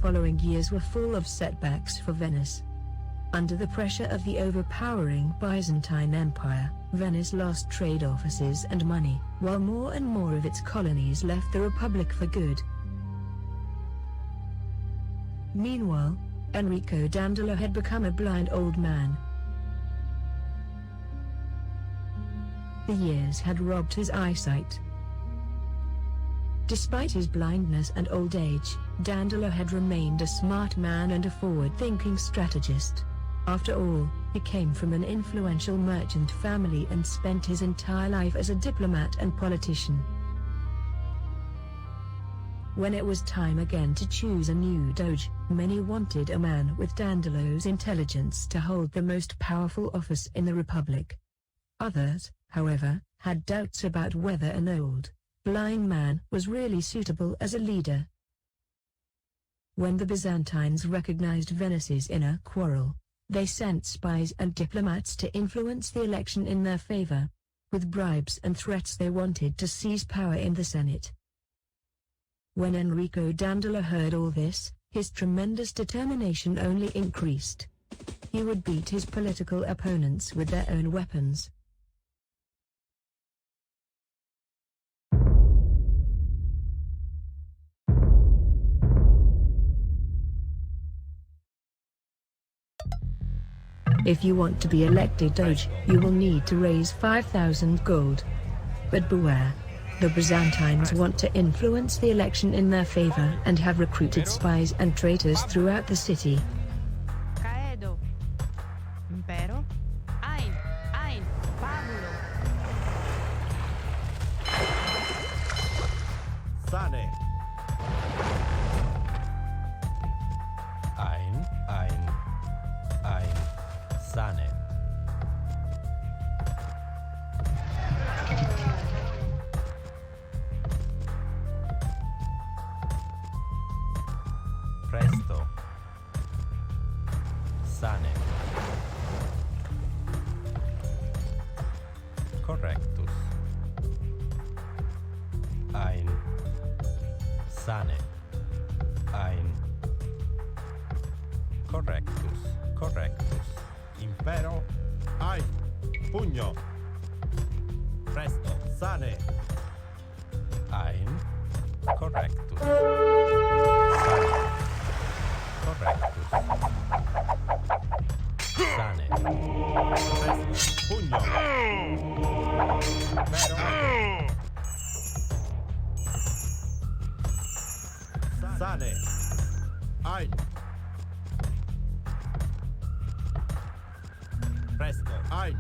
following years were full of setbacks for Venice. Under the pressure of the overpowering Byzantine Empire, Venice lost trade offices and money, while more and more of its colonies left the Republic for good. Meanwhile, Enrico Dandolo had become a blind old man. The years had robbed his eyesight. Despite his blindness and old age, Dandolo had remained a smart man and a forward-thinking strategist. After all, he came from an influential merchant family and spent his entire life as a diplomat and politician. When it was time again to choose a new doge, many wanted a man with Dandolo's intelligence to hold the most powerful office in the Republic. Others, however, had doubts about whether an old, blind man was really suitable as a leader. When the Byzantines recognized Venice's inner quarrel, they sent spies and diplomats to influence the election in their favor. With bribes and threats they wanted to seize power in the Senate. When Enrico Dandolo heard all this, his tremendous determination only increased. He would beat his political opponents with their own weapons. If you want to be elected doge, you will need to raise 5,000 gold. But beware. The Byzantines want to influence the election in their favor and have recruited spies and traitors throughout the city. Caedo. Impero. Ein. Pablo. Sane. Ein. Sane. Presto. Sane. Correctus. Ein. Sane. Ein. Correctus. Impero. Ein. Pugno. Presto. Sane. Ein. Correctus. Sane. Correctus. Sane. Presto. Pugno. Impero. Sane. Ein. Presto. Ein.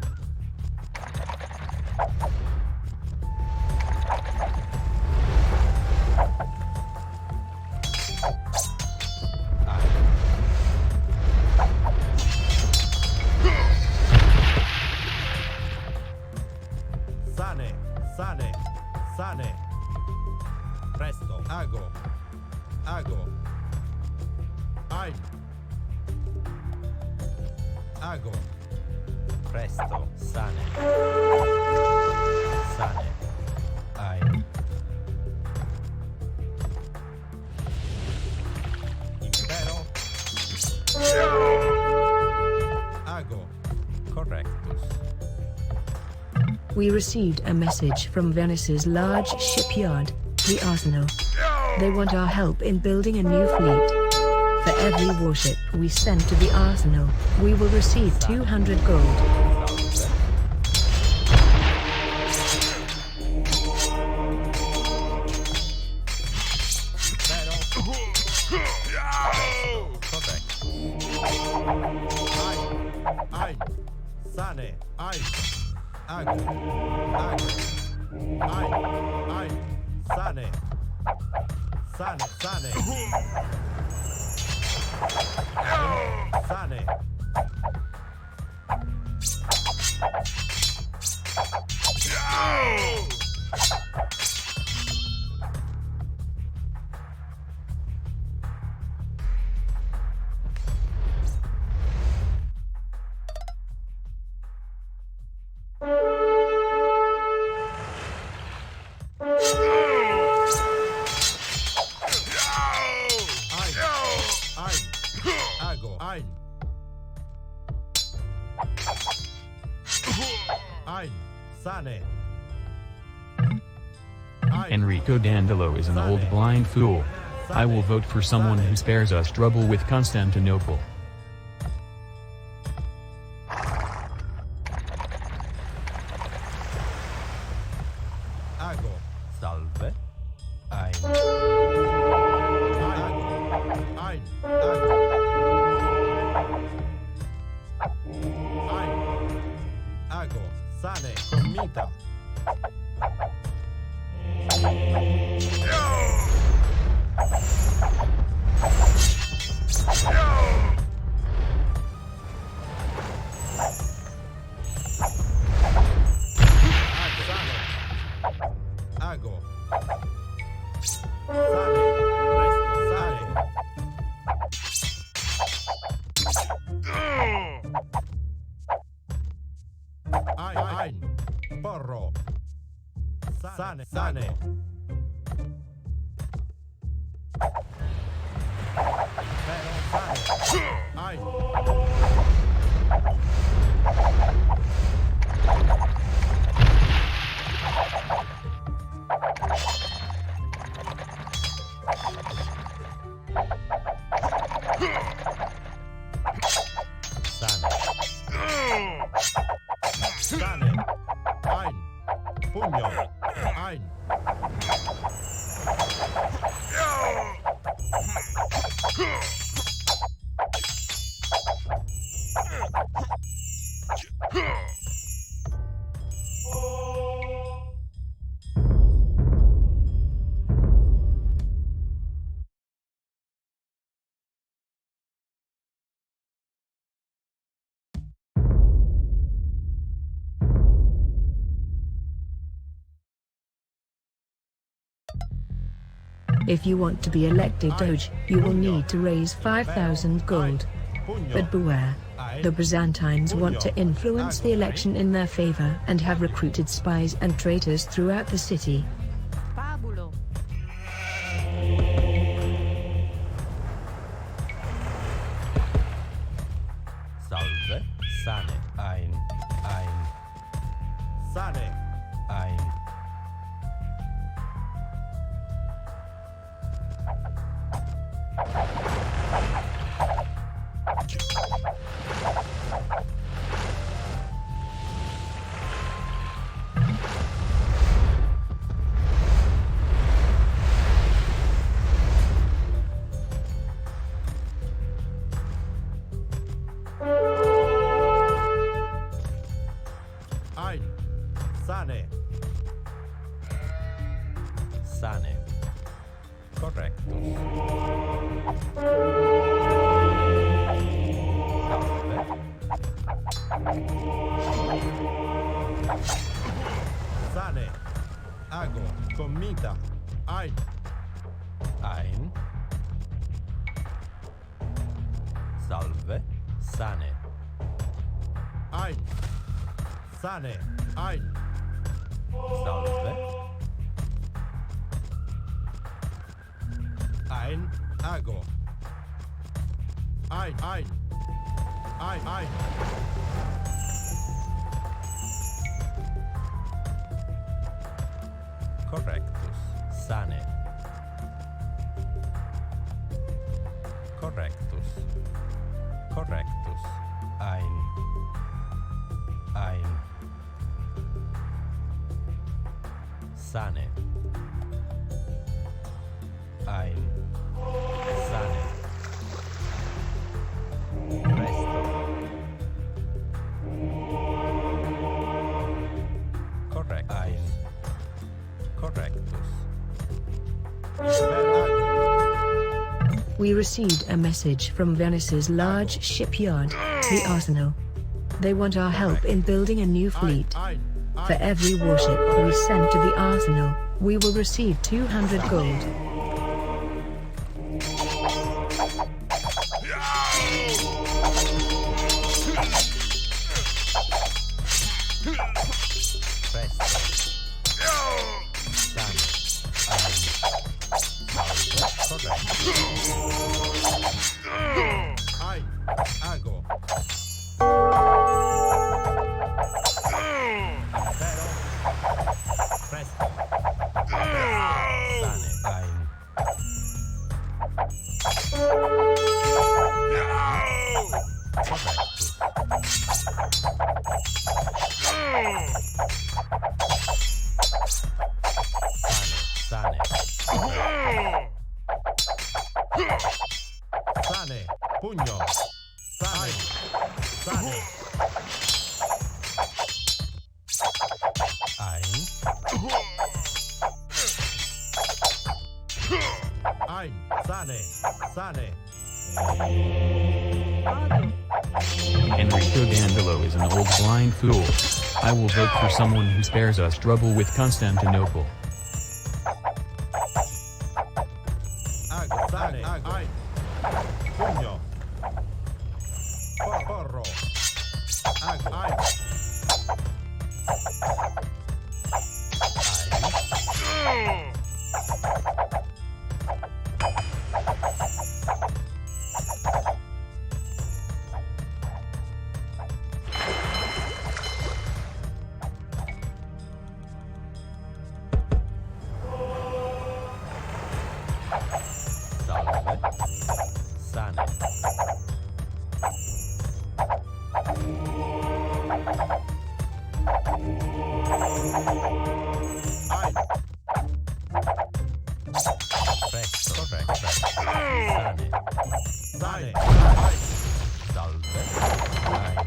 Sane. Presto. Ago. Ein. Ago. Presto. Sane. Ein. Impero. Ago. Correctus. We received a message from Venice's large shipyard, the Arsenal. They want our help in building a new fleet. For every warship we send to the Arsenal, we will receive 200 gold. Ein. Sane. Ein. Ago. Ein. Sane. Sane. Ein. Ein. Sane. Ein. Enrico Dandolo is an old blind fool. I will vote for someone who spares us trouble with Constantinople. Ago. Salve. Ein. Ein. Ago. Ein. Ago. Sane. Commita. Ago. Sane. Presto. Sane. Ein. Porro. Sane. Sane. Pero sane. Ein. Sane. Ein. Pugno. Ein. If you want to be elected Doge, you will need to raise 5,000 gold. But beware. The Byzantines want to influence the election in their favor and have recruited spies and traitors throughout the city. Fabulo. Salve. Sane. Ein. Sane. Ein. Ein. Sane. Sane. Correctus. Sane. Ago. Commita. Ein. Ein. Salve. Sane. Ein. Sane. Ein. Salve. Ein. Ago. Ein. Ein. Correctus. Sane. Correctus. Correctus. Ein. Sane. Ein. Sane. Presto. Correct. Ein. Correctus. We received a message from Venice's large shipyard, the Arsenal. They want our help in building a new fleet. For every warship we send to the Arsenal, we will receive 200 gold. Ein. Ago. Impero. Presto. Sane. Ein. Correctus. Sane. Sane. Pugno. Sane. Sane. Ein. Ein. Sane. Sane. Enrico Dandolo is an old blind fool. I will vote for someone who spares us trouble with Constantinople. Ago. Sane. Ein. Pugno. Porro. Ago. Ein. Salve. Sane. Ein. Presto. Corretto. Sane. Sane. Ein. Salve. Ein.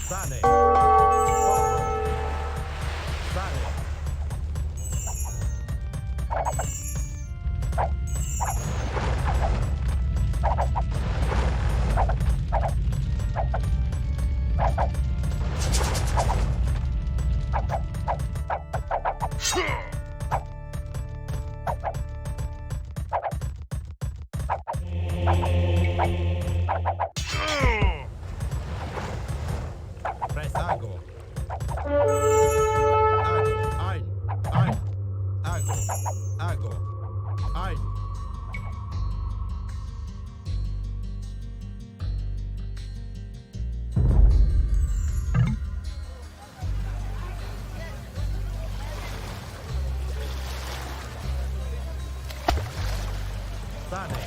Sane. Porro. Sane. Ago. Ein. Ago. Ein. Sane.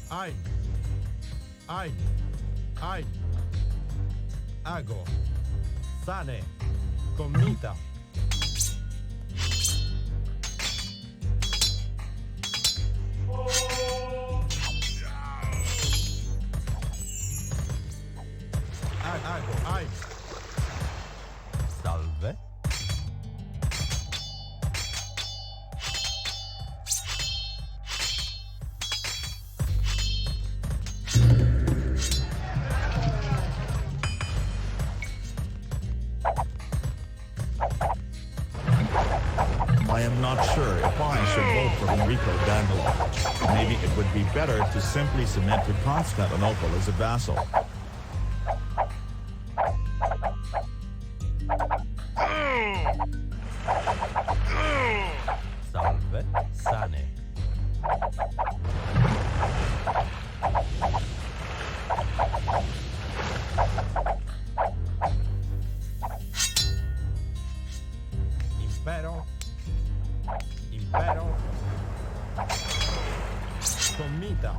Ago. Ein. Ago. Sane. Commita. Ago. Ein. Salve. I am not sure if I should vote for Enrico Dandolo. Maybe it would be better to simply submit to Constantinople as a vassal. Salve, sane. Impero. Impero. Commita.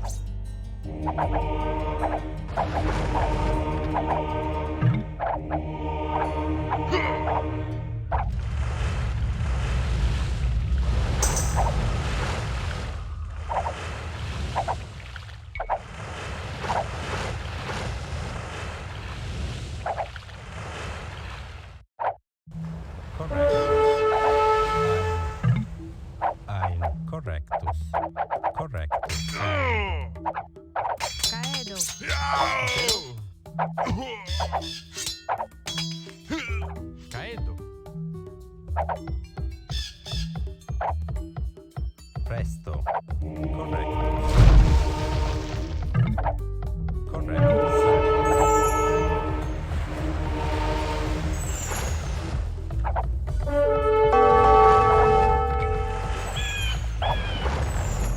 Correctus. Correctus. Caedo. Caedo. Presto. Correctus. Correctus.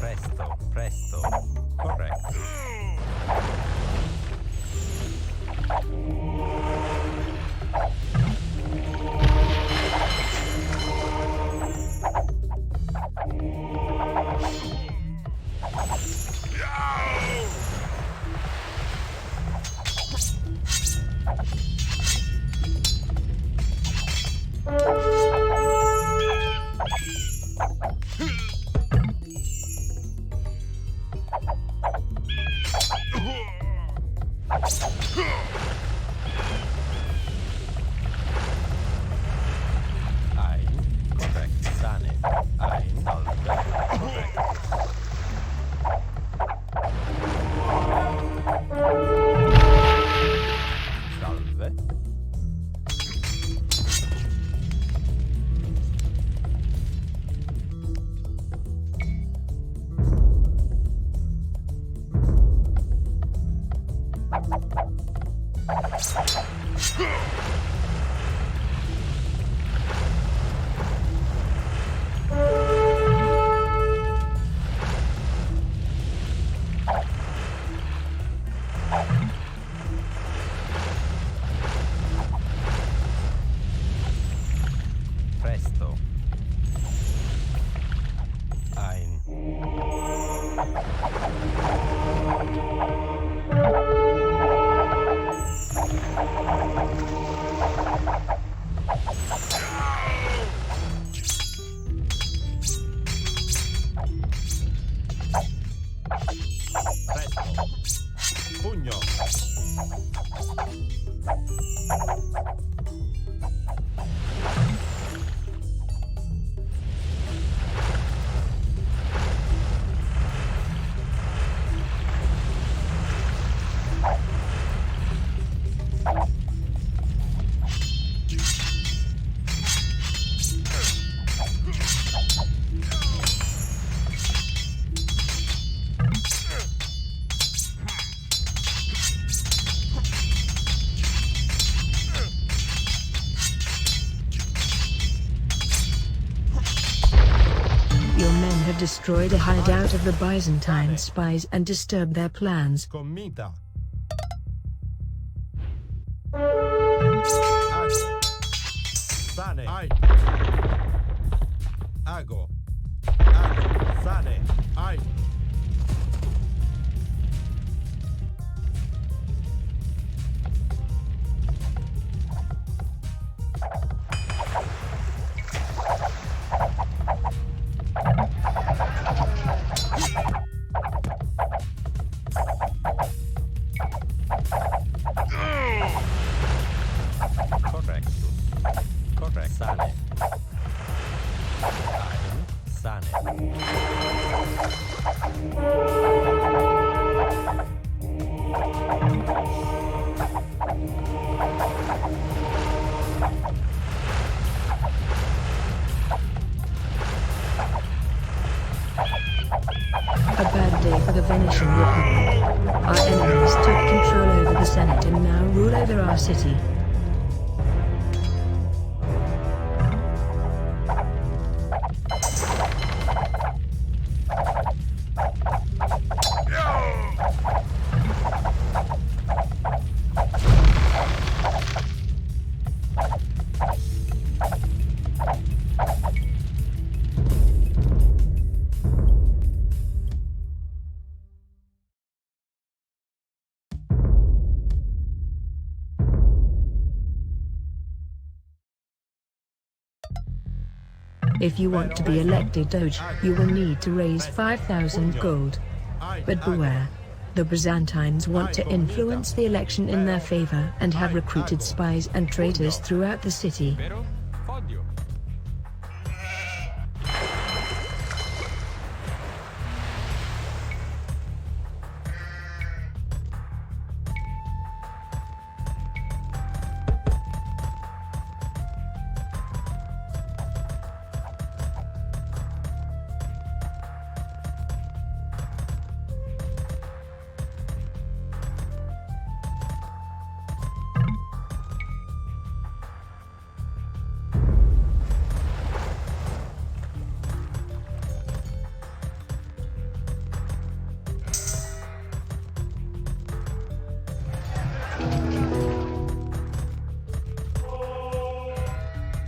Presto, presto. Corretto. Correct. Sane. Salve. Correct. Salve. Presto. Ein. Presto. Pugno. Your men have destroyed a hideout of the Byzantine spies and disturbed their plans. Commita. Ago. Sane. Ein. Ago. Ago. Sane. Ein. Correctus. Correct. Sane. Ein. Sane. our city. If you want to be elected Doge, you will need to raise 5,000 gold. But beware. The Byzantines want to influence the election in their favor and have recruited spies and traitors throughout the city. Vero? Fodio.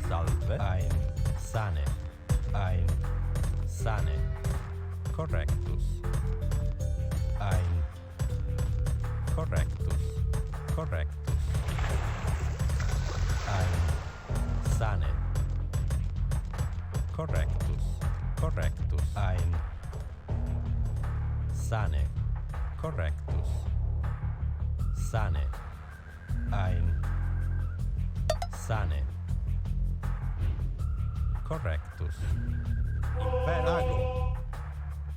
Salve. Ein. Sane. Ein. Sane. Correctus. Ein. Correctus. Correctus. Ein. Sane. Correctus. Correctus. Ein. Sane. Correctus. Sane. Ein. Sane. Correctus. Imperago.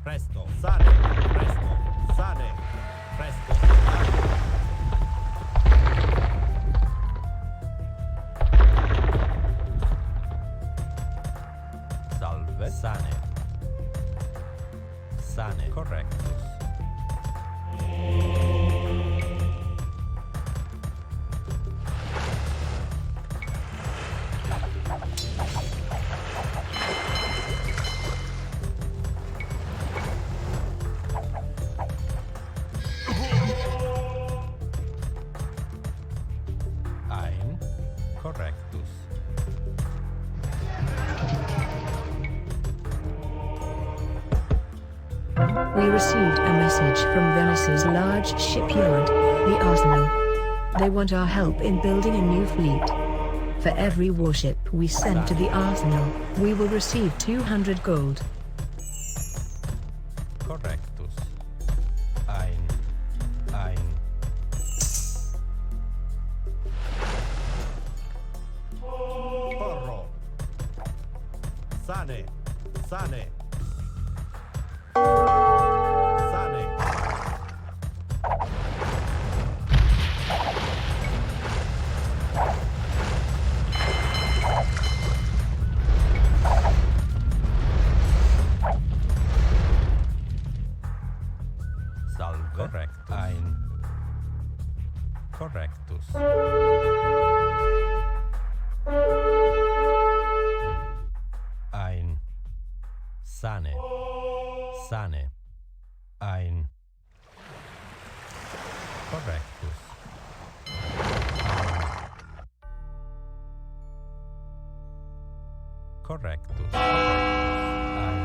Presto. Sane. Presto. Sane. Presto. Salve. Sane. Sane. Correctus. Ein. Correctus. We received a message from Venice's large shipyard, the Arsenal. They want our help in building a new fleet. For every warship we send to the Arsenal, we will receive 200 gold. Correctus. Ein. Ein. Porro. Sane. Sane. Sane. Salve. Correctus. Ein. Correctus. Ein. Sane. Sane. Ein. Correctus. Correctus. Ein.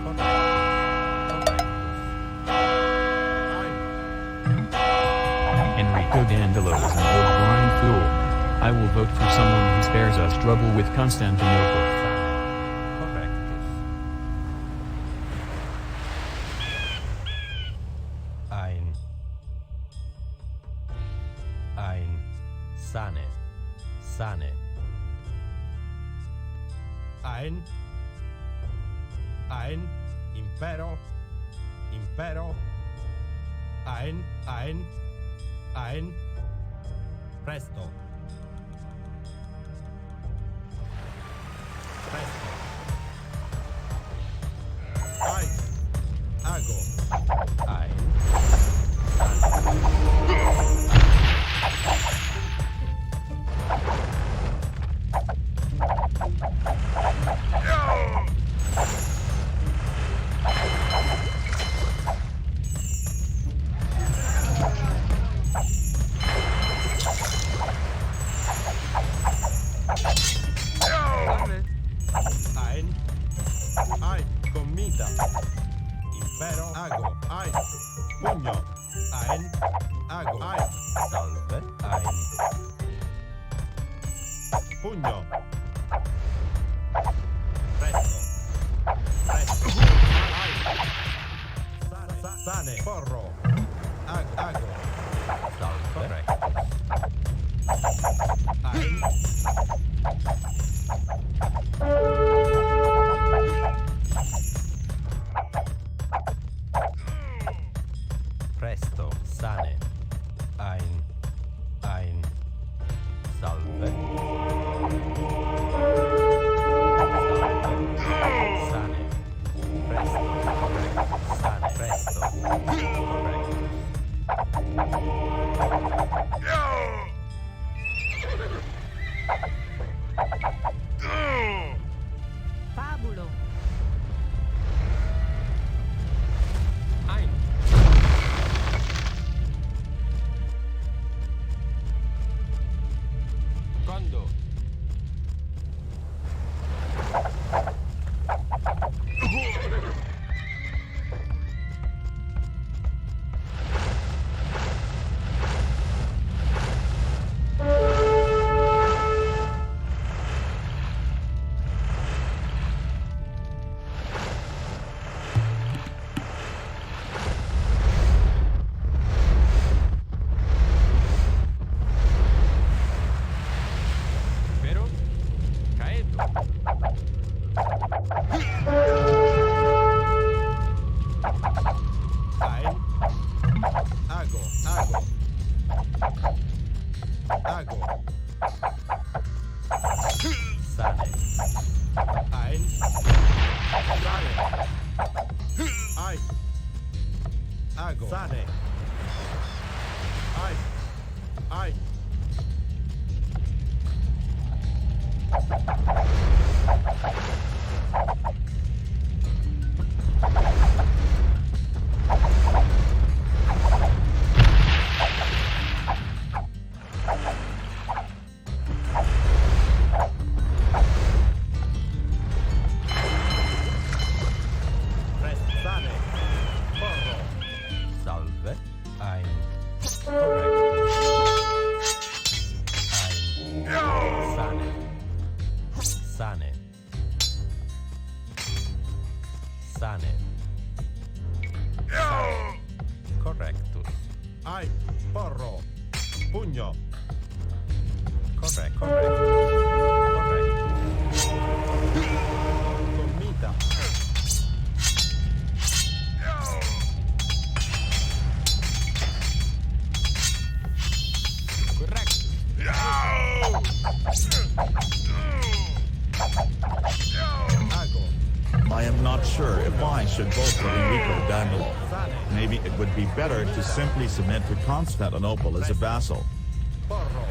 Correctus. Enrico Dandolo is an old blind fool. I will vote for someone who spares us trouble with Constantinople. Correctus. Ein. Ein. Sane. Sane. Ein. Ein. Impero. Impero. Ein. Ein. Ein. Presto. Presto. Ein. Ago. Ein. Salve. Ein. Ein. Comita. Impero. Ago. Ein. Pugno. Ein. Ago. Ein. Salve. Ein. Pugno. Presto. Presto. Ein. Sane. Porro. Ago. Ago. Salve. Corretto. Ein. Presto, sane. Ein. Salve. Salve. Sane. Presto, corretto. Sane, presto. Corretto. Fabulo. Ein. Condo. Pero. Caedo. Ein. Ago. Ago. Ago. Sane. Ein. Sane. Ein. Ago. Sane. Ein. Ein. Sane. Porro. Salve. Ein. Corretto. Ein. Sane. Sane. Sane. Sane. Correctus. Ai. Porro. Pugno. Corretto. Corretto. Corretto. Comita. Corretto. Ago. I am not sure if I should vote for Enrico Dandolo. Maybe it would be better to simply submit to Constantinople as a vassal. Porro.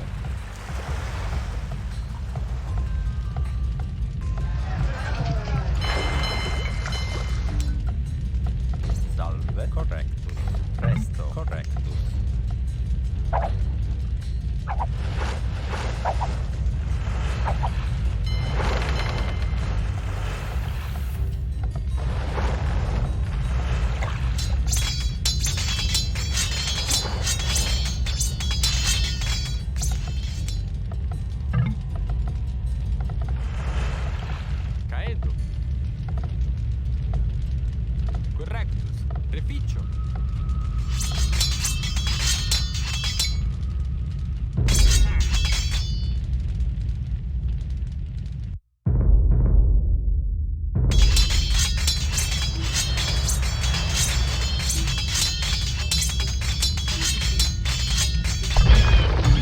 Salve. Correctus. Presto. Correctus. Caedo. Correctus. Reficio.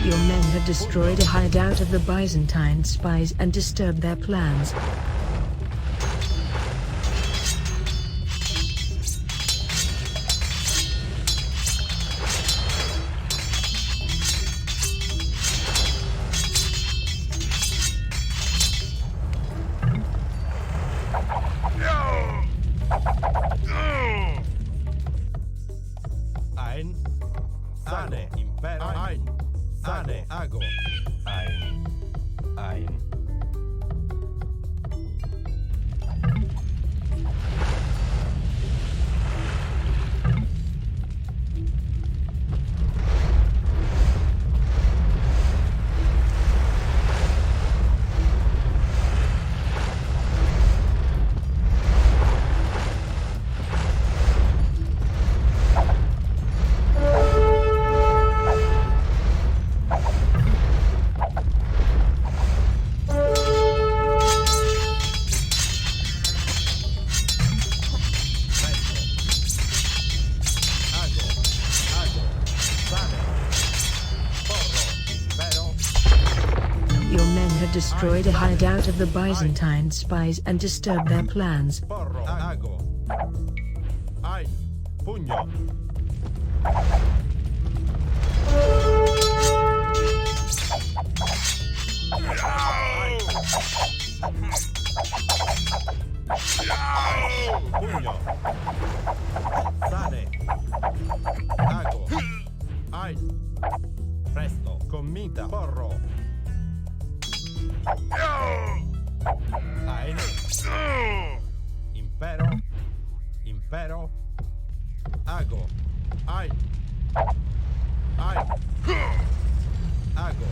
Your men have destroyed a hideout of the Byzantine spies and disturbed their plans. destroyed a hideout of the Byzantine spies and disturbed their plans. Porro. Ago. Ein. Pugno. Pugno. Sane. Ago. Ein. Presto. Commita. Porro. Ein. Impero. Impero. Ago. Ein. Ein. Ago.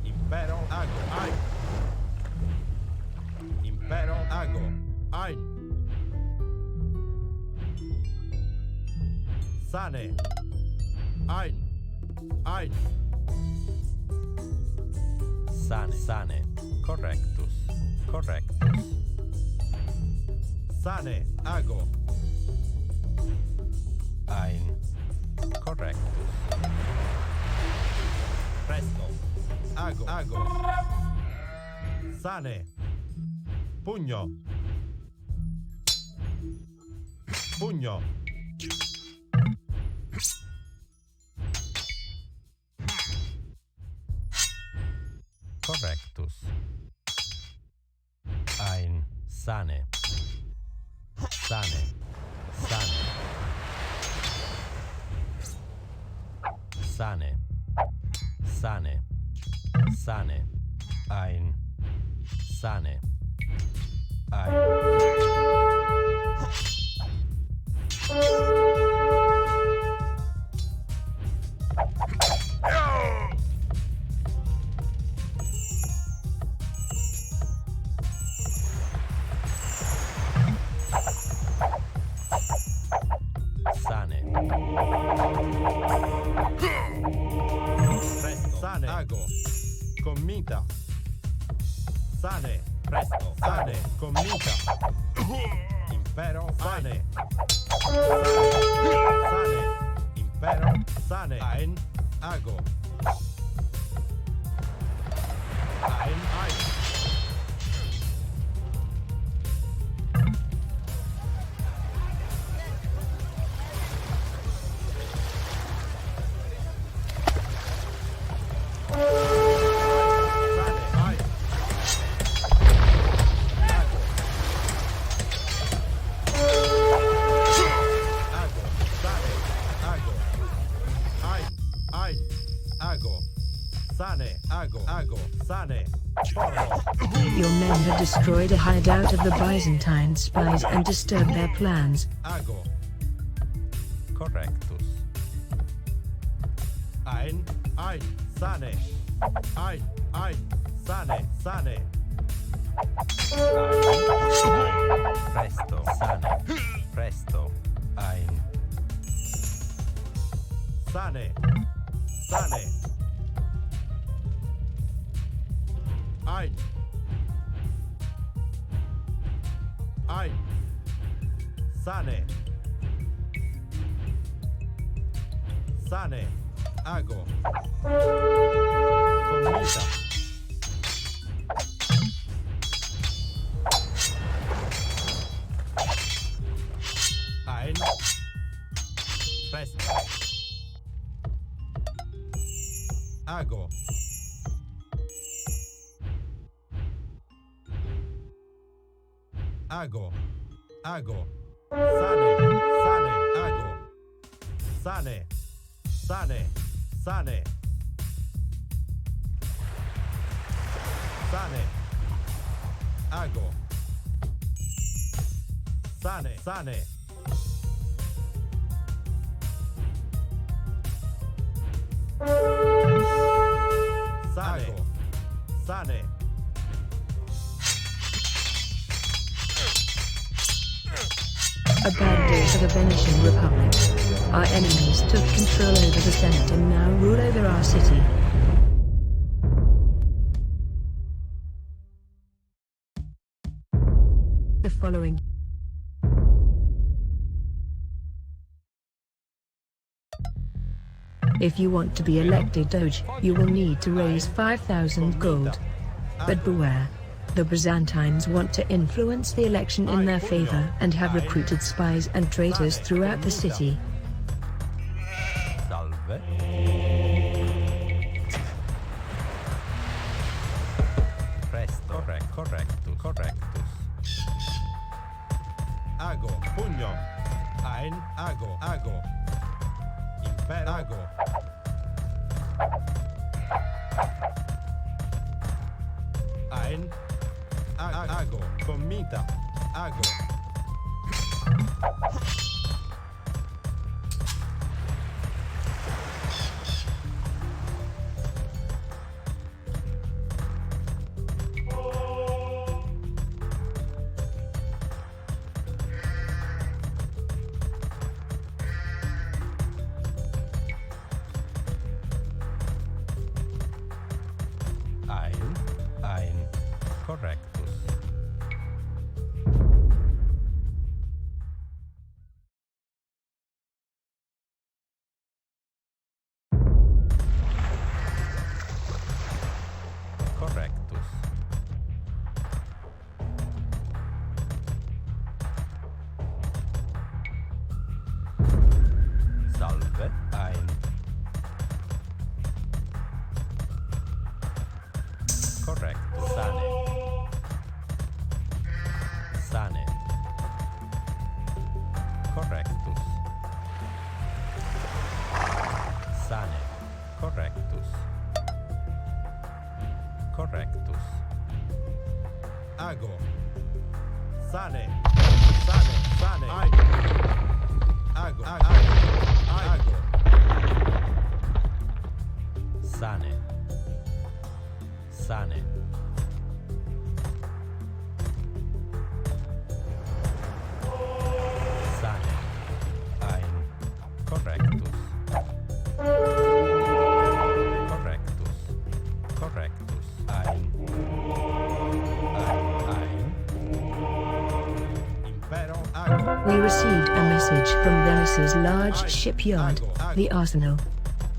Impero. Ago. Ein. Impero. Ago. Ein. Sane. Ein. Ein. Sane. Sane. Correctus. Correctus. Sane. Ago. Ein. Correctus. Presto. Ago. Ago. Sane. Pugno. Pugno. Correctus. Ein. Sane. Sane. Sane. Sane. Sane. Sane. Ein. Sane. Ein. Sane. Presto. Sane. Ago. Commita. Sane. Presto. Sane. Commita. Impero. Sane. Sane. Impero. Sane. Ein. Ago. Ein. Ein. Your men have destroyed a hideout of the Byzantine spies and disturbed their plans. Ago. Correctus. Ein. Sane. Ein. Sane. Sane. Presto. Sane. Presto. Ein. Sane. Sane. Ein. Ein. Sane. Sane. Ago. Commita. Ein. Presto. Ago. Ago. Ago. Sane. Sane. Ago. Sane. Sane. Sane. Sane. Ago. Sane. Sane. Sane. Sane. A bad day for the Venetian Republic. Our enemies took control over the Senate and now rule over our city. The following If you want to be elected Doge, you will need to raise 5,000 gold. But beware. The Byzantines want to influence the election in their favor and have recruited spies and traitors throughout the city. Salve. Presto. Correctus. Ago, pugno. Ein, ago. Impero, ago. Ein, ago. Commita, ago. Ein. Correctus. Correctus. Salve. Ein. Correcto. Sane. Correctus. Sane. Correctus. Ago. Sane. Ago. Sane. Ein. Correctus. Ein. Impero, ago. We received a message from Venice's large shipyard, the Arsenal.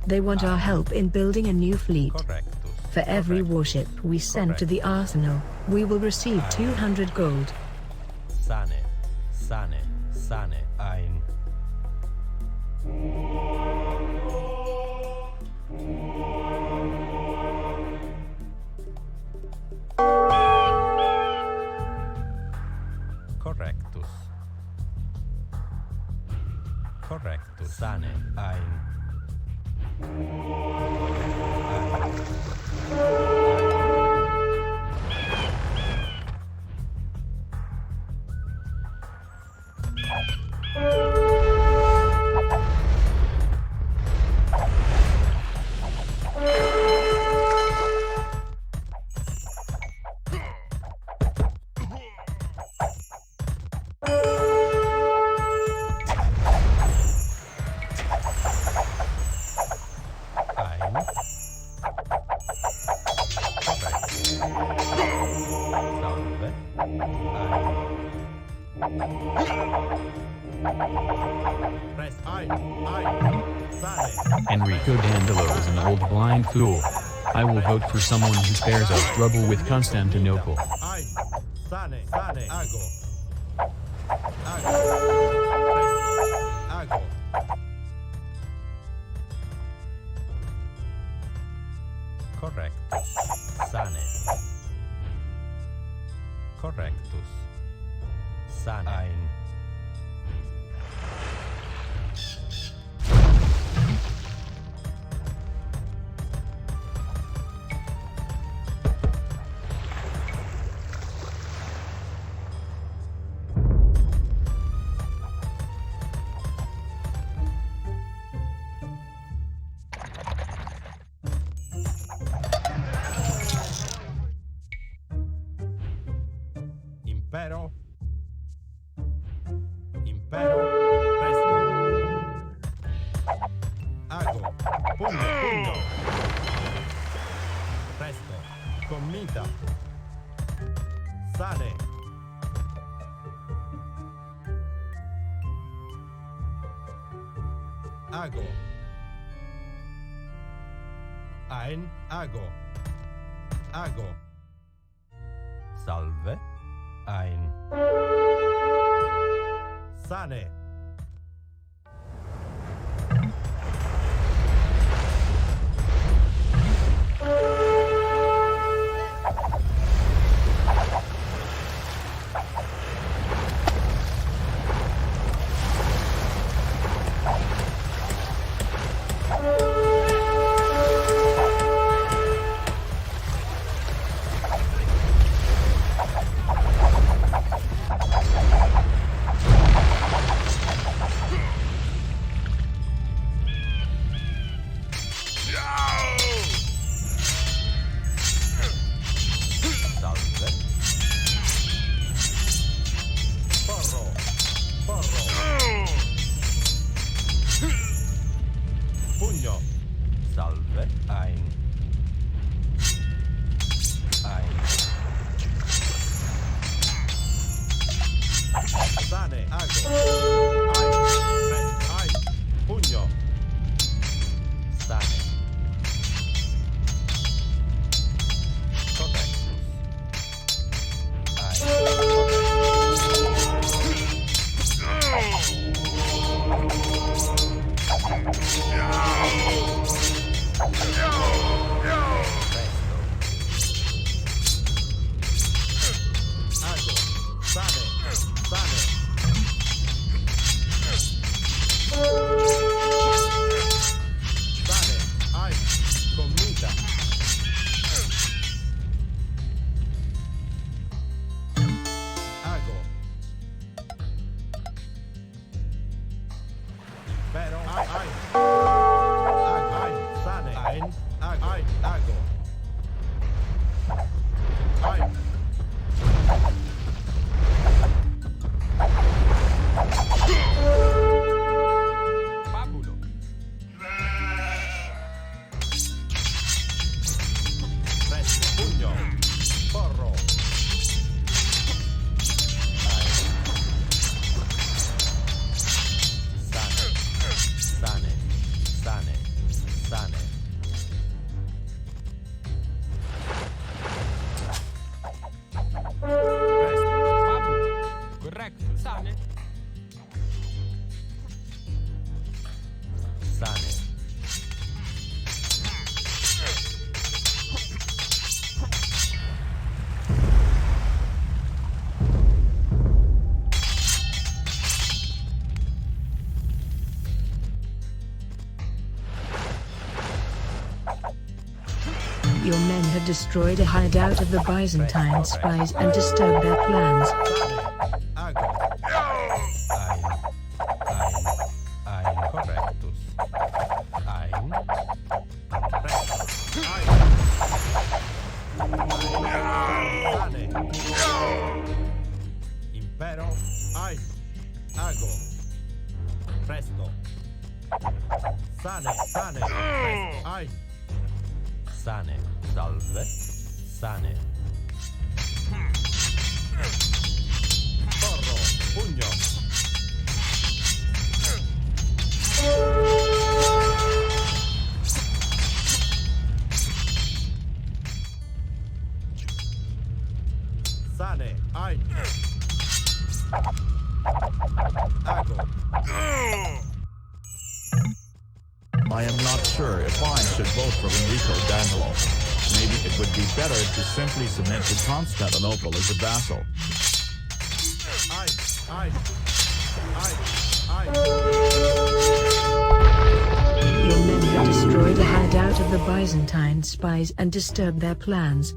They want our help in building a new fleet. Correctus. For every warship we send to the Arsenal, we will receive 200 gold. Sane. Ein. Correctus. Sane. Ein. Enrico Dandolo is an old blind fool. I will vote for someone who spares us trouble with Constantinople. Sane. Ago. Correctus. Sane. Correctus. Sane. Ein. Impero, presto. Ago, pugno. Presto, commita. Sane. Ago. Ein, ago. Ago. Salve. Ein. Sane. Salve. Porro. Porro. Pugno. Salve. Ein. Ein. Sane. Ago. Ein. Pugno. Sane. Correctus. Ein. Ago. Sane. Sane. Sane. Ein. Commita. Ago. Pero. Ein. Ein. Sane. Ein. Ago. Ein. Ago. Ein. Fabulo. Presto. Pugno. Porro. Sane. Sane. Sane. Sane. Presto. Fabulo. Corretto. Sane. Sane. Your men have destroyed a hideout of the Byzantine spies and disturbed their plans. Sane. Ago. Ein. Ein. Ein. Correctus. Ein. Presto. Ein. Sane. Impero. Ein. Ago. Presto. Sane. Sane. Presto. Ein. Sane. Salve. Sane. Porro. Pugno. Sane. Ein. Ago. I am not sure if I should vote for Enrico Dandolo. Maybe it would be better to simply submit to Constantinople as a vassal. Ein. Ein. Ein. Ein. Your men have destroyed a hideout of the Byzantine spies and disturbed their plans.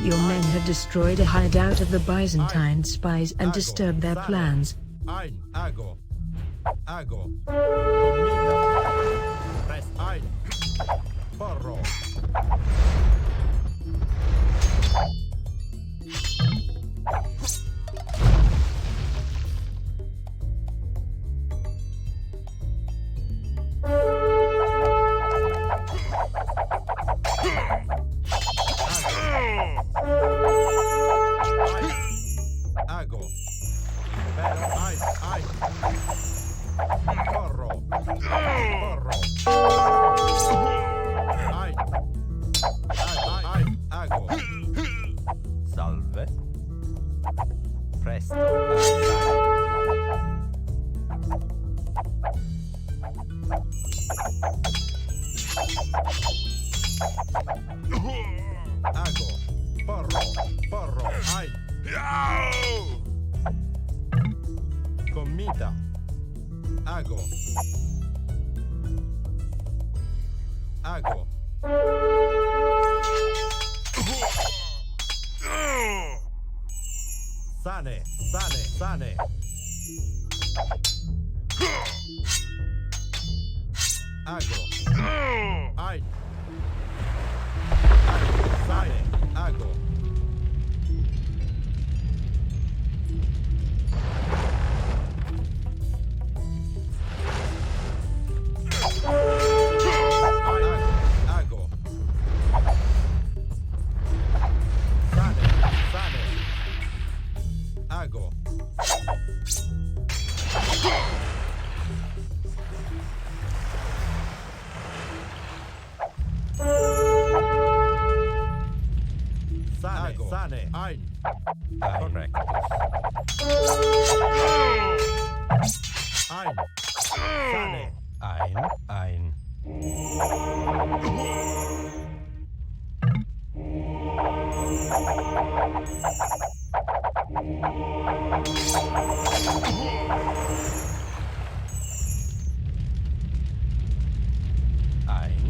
Your men have destroyed a hideout of the Byzantine spies and disturbed their plans. Ein. Ago. Ago. Comida. Presto. Ein. Porro. Ago. Impero. Ein. Ein. Porro. Porro. Ein. Ein. Ago. Salve. Presto. Ago. Porro. Porro. Ein. Comida. Ago. Ago. Sane. Sane. Sane. Ago. Ein. Sane. Ago. Ago. Sane. Sane. Ago. Sane. Sane. Ein. Correctus. Ein. Sane. Ein. Ein.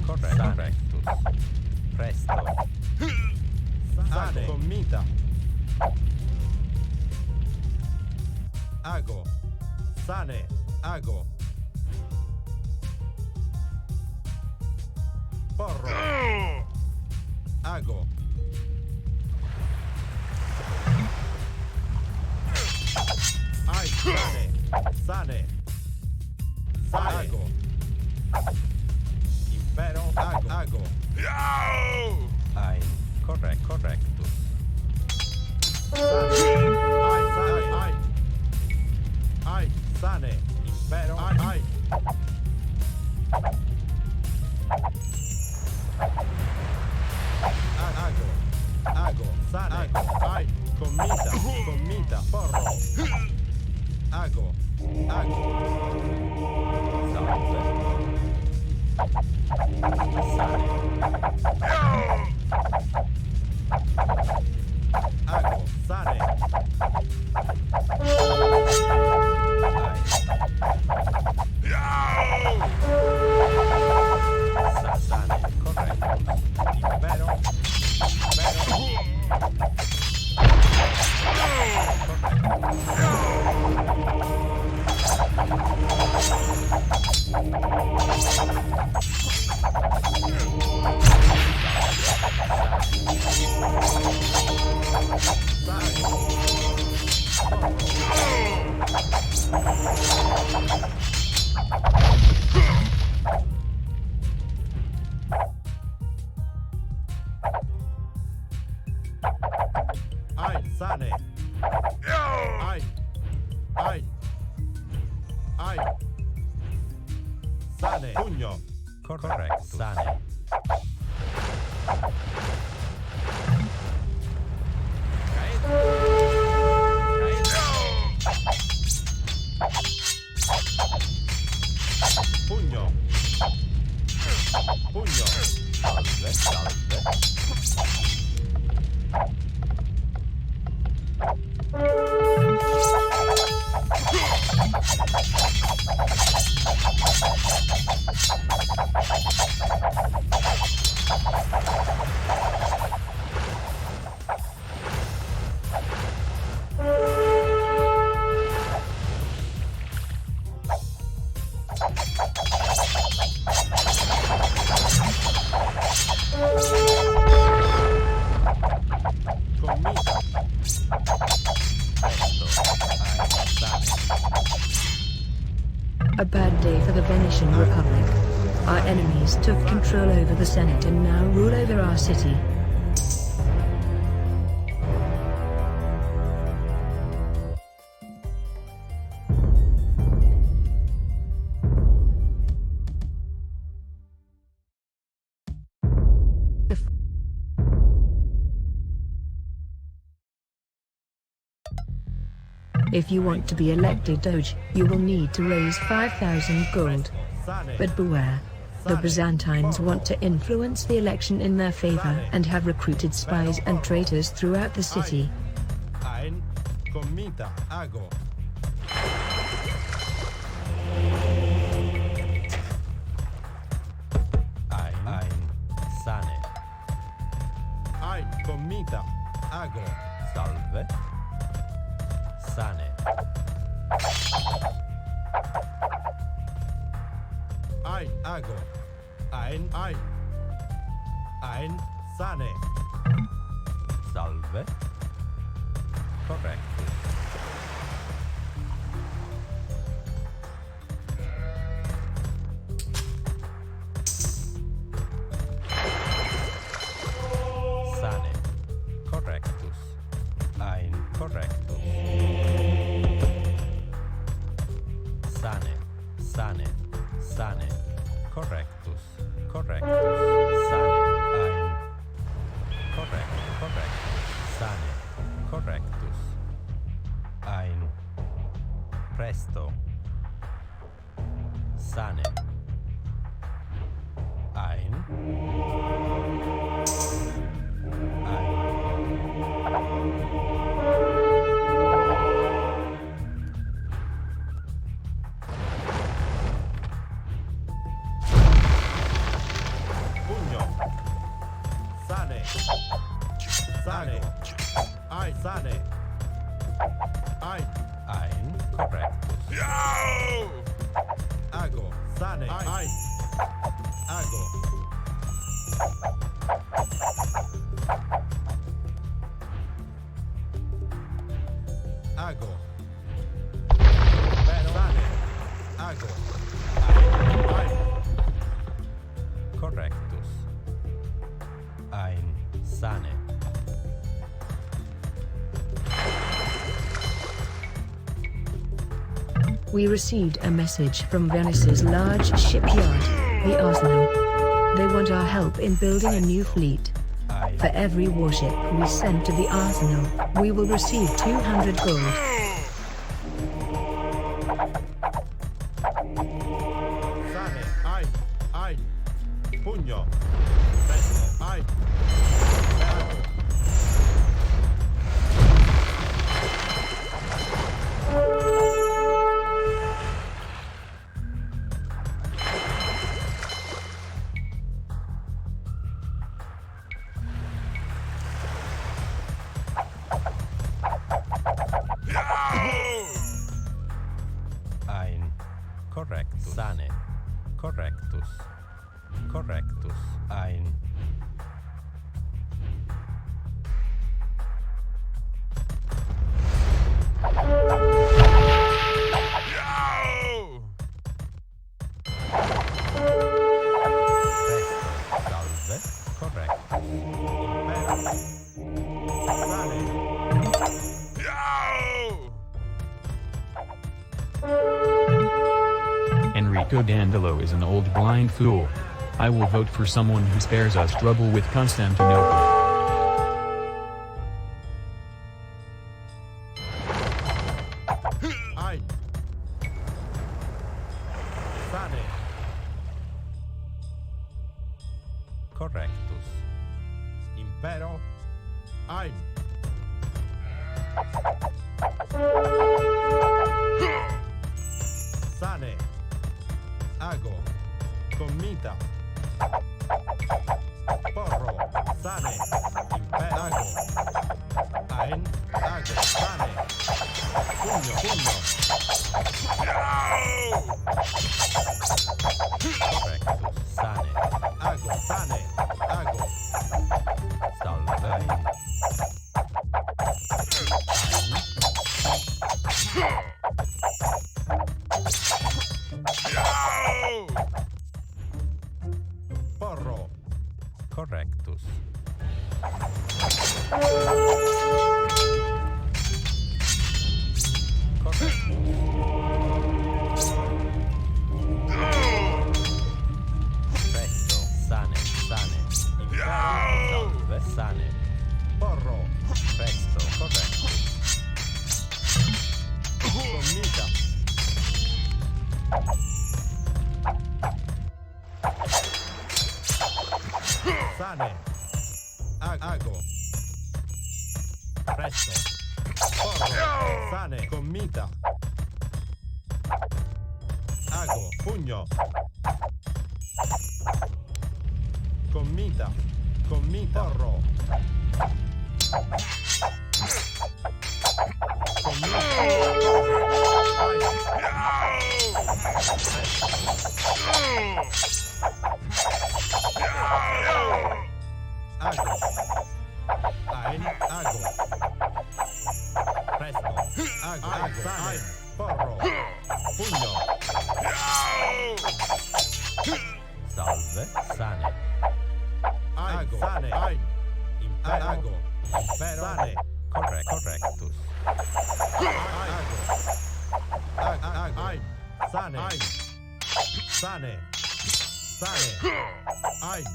Correctus. Presto. Sane. Comida. Ago. Sane. Ago. Porro. Ago. Ai. Sane. Sane. Ago. Impero. Ago. Ein. Correctus. Ai. Ai. Sane. Impero. Ai. Ago. Sane. Ai. Comida. Porro. Ago. Salve. Sane. Ago. Sane. Sane. Correctus. Impero. Ai. Sane. Ai. Sane. Pugno. Correctus. Sane. Pugno. Salve. A bad day for the Venetian Republic. Our enemies took control over the Senate and now rule over our city. If you want to be elected Doge, you will need to raise 5,000 gold. But beware. The Byzantines want to influence the election in their favor and have recruited spies and traitors throughout the city. Ein comita ago. Ein sane. Ein comita ago. Salve. Sane. Ein ago. Ein sane. Salve. Correcto. Sane. Correctus. Ein correctus. Sane. Sane. Sane. Correctus. Correctus. Sane. Ein. Correct. Correct. Sane. Correctus. Ein. Presto. Sane. Ein. Pugno. Sane. Sane. Ein sane. Ein Correctus. ago. Sane. Ein ago. Ago. Sane. Ago. Ein. Correctus. Ein sane. We received a message from Venice's large shipyard, the Arsenal. They want our help in building a new fleet. Ein. For every warship we send to the Arsenal, we will receive 200 gold. Sane. Ein. Pugno. Presto. Ein. Ago. Ein. Correctus. Sane. Correctus. Correctus. Ein. Presto. Salve. Correctus. Enrico Dandolo is an old blind fool. I will vote for someone who spares us trouble with Constantinople. Ein. Sane. Correctus. Impero. Ein. Sane. Ago. Comita. Porro. Sane. Impero. Ein. Ago. Sane. Pugno. Correctus. Sane. Ago. Sane. Ago. Salve. Correctus. Presto, sane, sane. Salve, sane. Porro. Presto, corretto. Commita. Sane. Ago. Presto. Porro. Sane. Commita. Ago. Pugno. Commita. Commita. Porro. Ago. Ein. Ago. Presto. Ago. Ein. Porro. Pugno. Salve, sane. Ago. Sane. Ein. Impero. Ago. Impero. Sane. Correctus. Ago. Ein. Sane. Ein. Sane. Sane. Ein.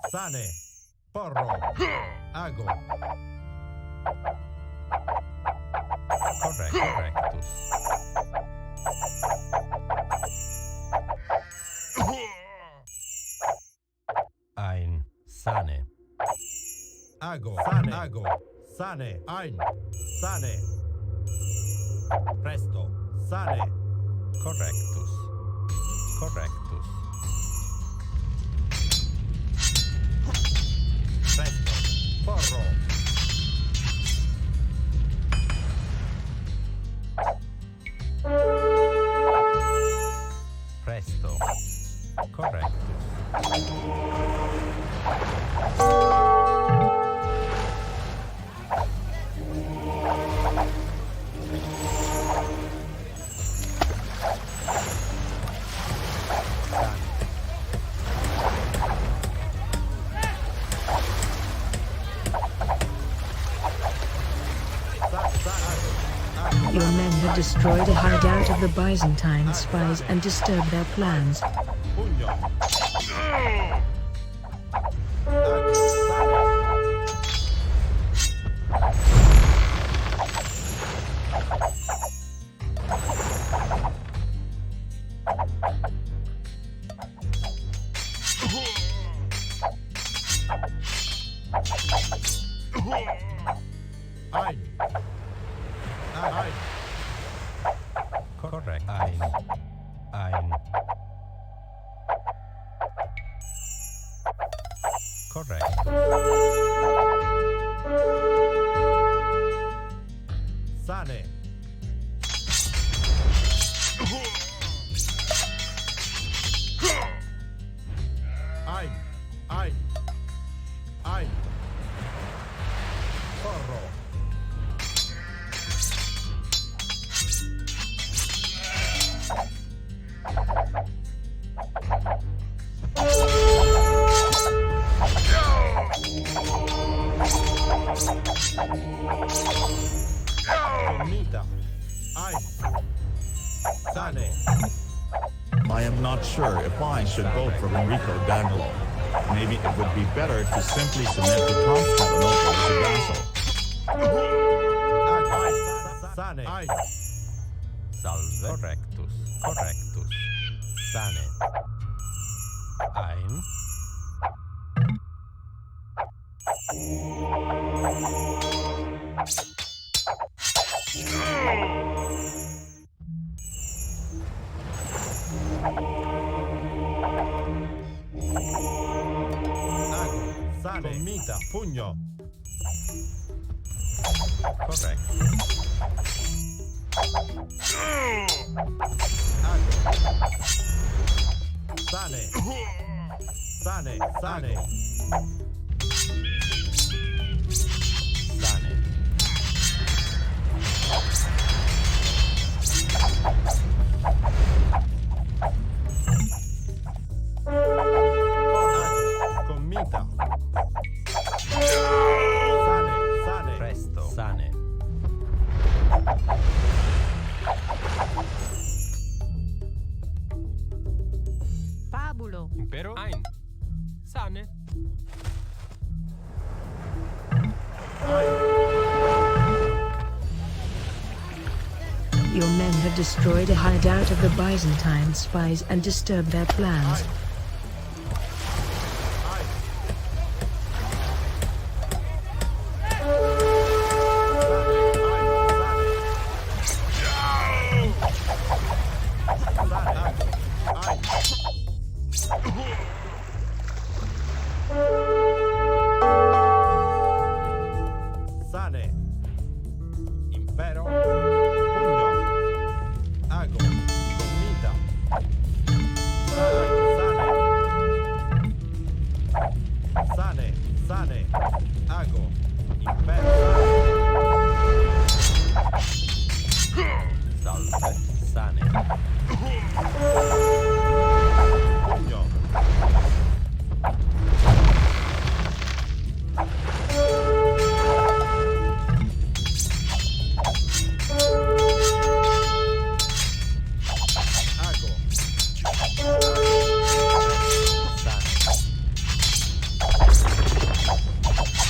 Sane. Porro. Ago. Correctus. Ein, sane. Ago. Sane. Ago. Sane. Ein. Sane. Presto. Sane. Correctus. Correctus. Presto. Porro. Presto. Correctus. Your men have destroyed a hideout of the Byzantine spies and disturbed their plans. Pugno. Ago. Sane. Ein. Ein. Correct. Ein. Correct. Sane. Ein. Ein. Ein. Porro. Commita. Ein. Sane. I am not sure if I should vote for Enrico Dandolo. Maybe it would be better to simply submit to Constantinople as a vassal. Sane. Ein. Salve. Correctus. Correctus. Sane. Ein. Ago. Sane. Commita. Pugno. Correct. Ago. Sane. Sane. Sane. Sane. Ago. Commita. Sane. Your men have destroyed a hideout of the Byzantine spies and disturbed their plans. Sane. Impero. Pugno. Ago. Cognita. Sane. Sane. Ago. Impero. Salve. Sane. Pugno. Ago. Sane.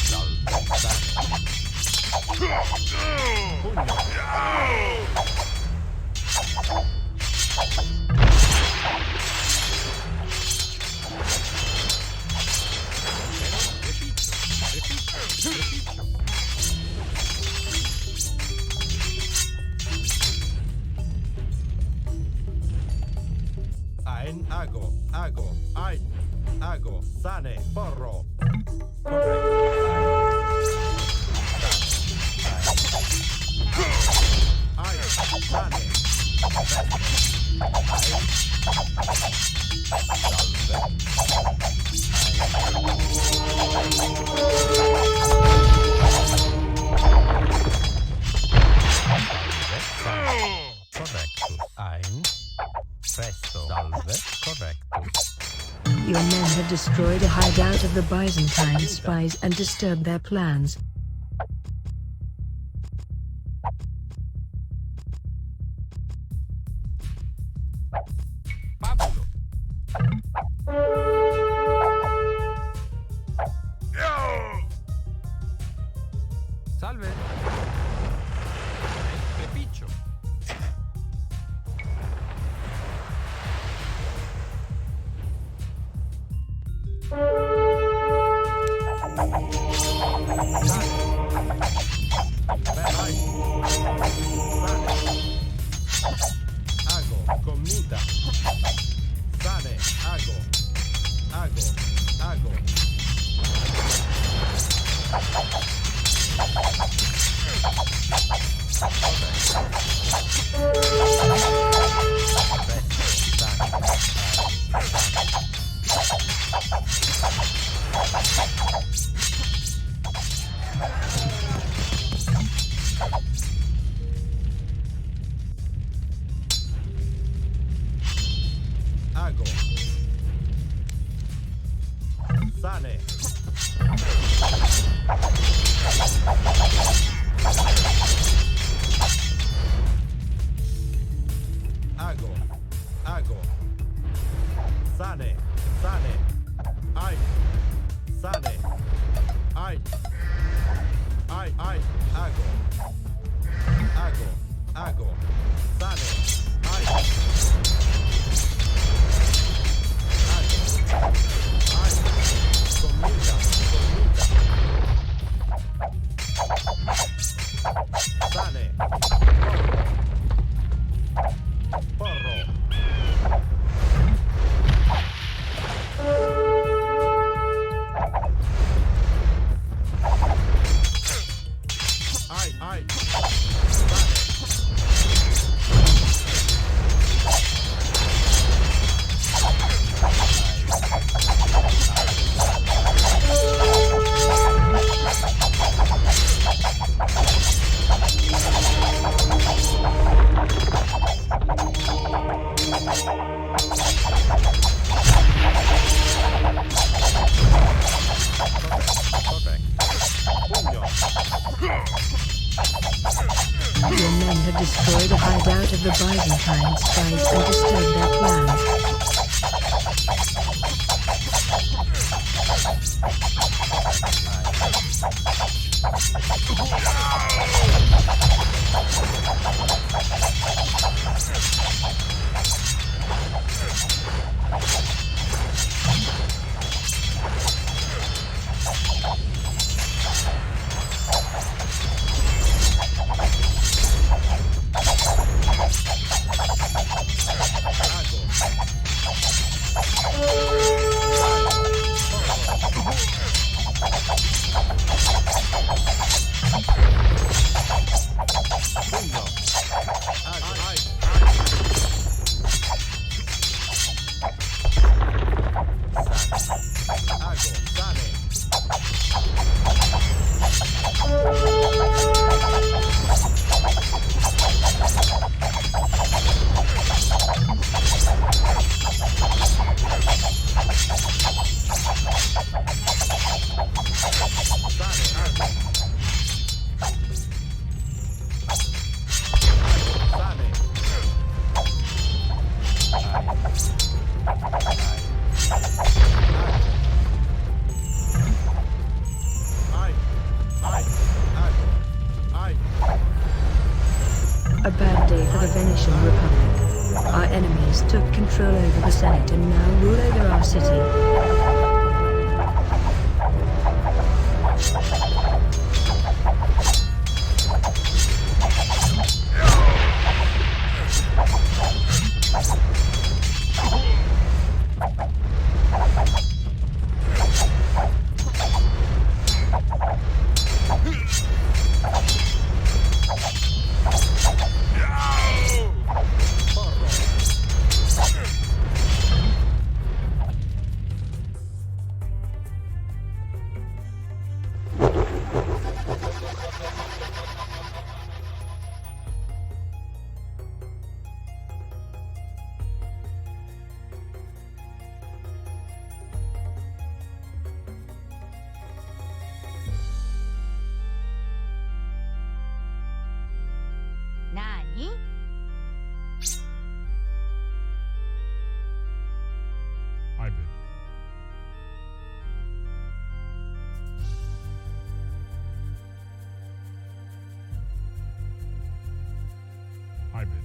Salve. Sane. Pugno. Ein. Ago. Ago. Ein. Ago. Sane. Porro. Ein. Sane. Correctus. Ein. Presto. Salve. Correctus. Your men have destroyed a hideout of the Byzantine spies and disturbed their plans. Pabulo. Salve. Prepiccio. Ago. Cognita. Sane. Ago. Ago. Ago. Ago. Sane. Ago. Ago. Sane. Sane. Ai. Sane. Ai. Ai. Ai. Ago. Ago. Ago. Sane. Ai. Ai. Cognita. Cognita. Sane. Porro. Ai. Ai. Sane. Your men have destroyed a hideout of the Byzantine spies and disturbed their plans. A bad day for the Venetian Republic. Our enemies took control over the Senate and now rule over our city. Hybrid. Hybrid.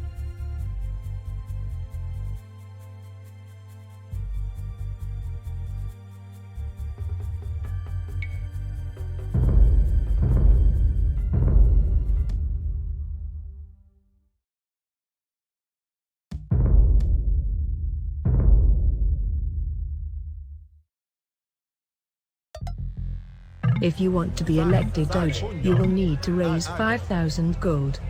If you want to be elected Doge, you will need to raise 5,000 gold.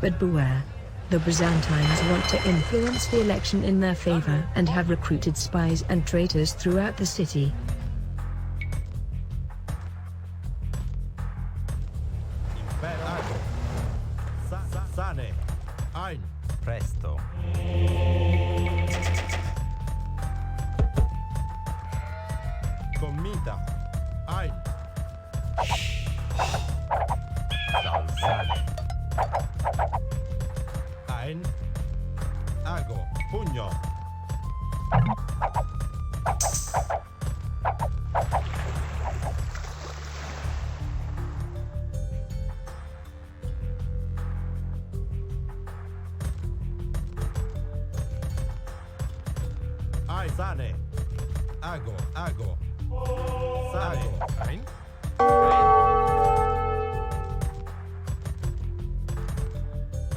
But beware. The Byzantines want to influence the election in their favor and have recruited spies and traitors throughout the city. Imperago. Sane. Ein. Presto. Comita. Ein. Salve. Ein. Ago. Pugno. Ai. Sane. Ago. Ago. Sane. Ein.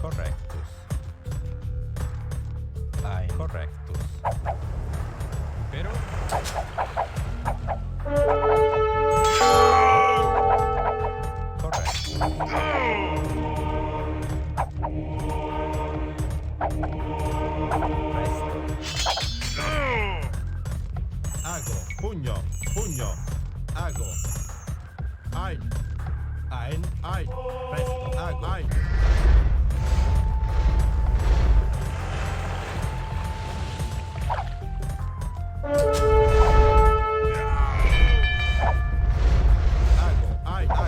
Correctus. Ein. Correctus. Pero. Correctus. Presto. Ago. Pugno. Pugno. Ago. Ein. Ein. Ein. Presto. Ago. Ein. Ago. Ein. Ago.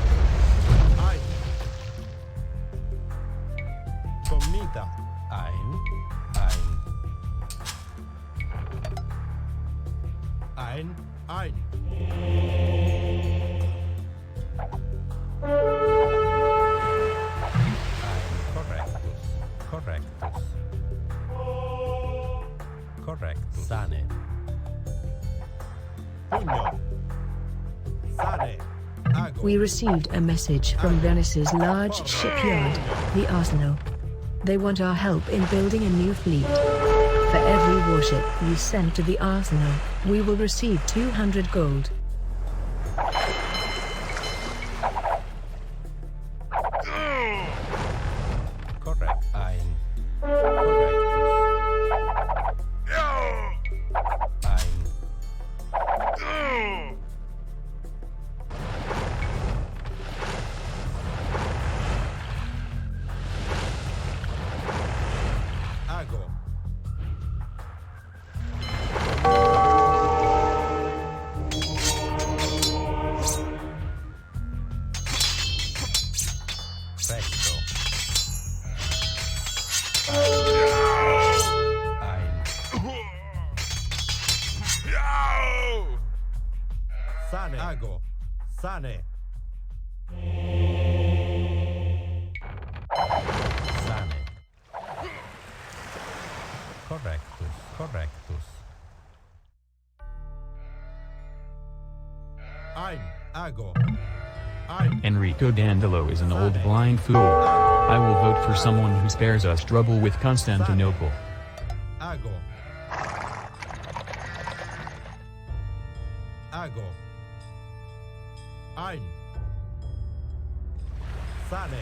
Ein. Comita. Ein. Ein. Ein. Correctus. Correctus. Correctus. Sane. Pugno. Sane. Ago. We received a message from Venice's large shipyard, the Arsenal. They want our help in building a new fleet. For every warship you send to the Arsenal, we will receive 200 gold. Correct. Ein. Correctus. Ein. Ago. Ago. Sane. Sane. Correctus. Correctus. Ein. Ago. Ein. Enrico Dandolo is an old blind fool. I will vote for someone who spares us trouble with Constantinople. Ago. Ago. Ein. Sane.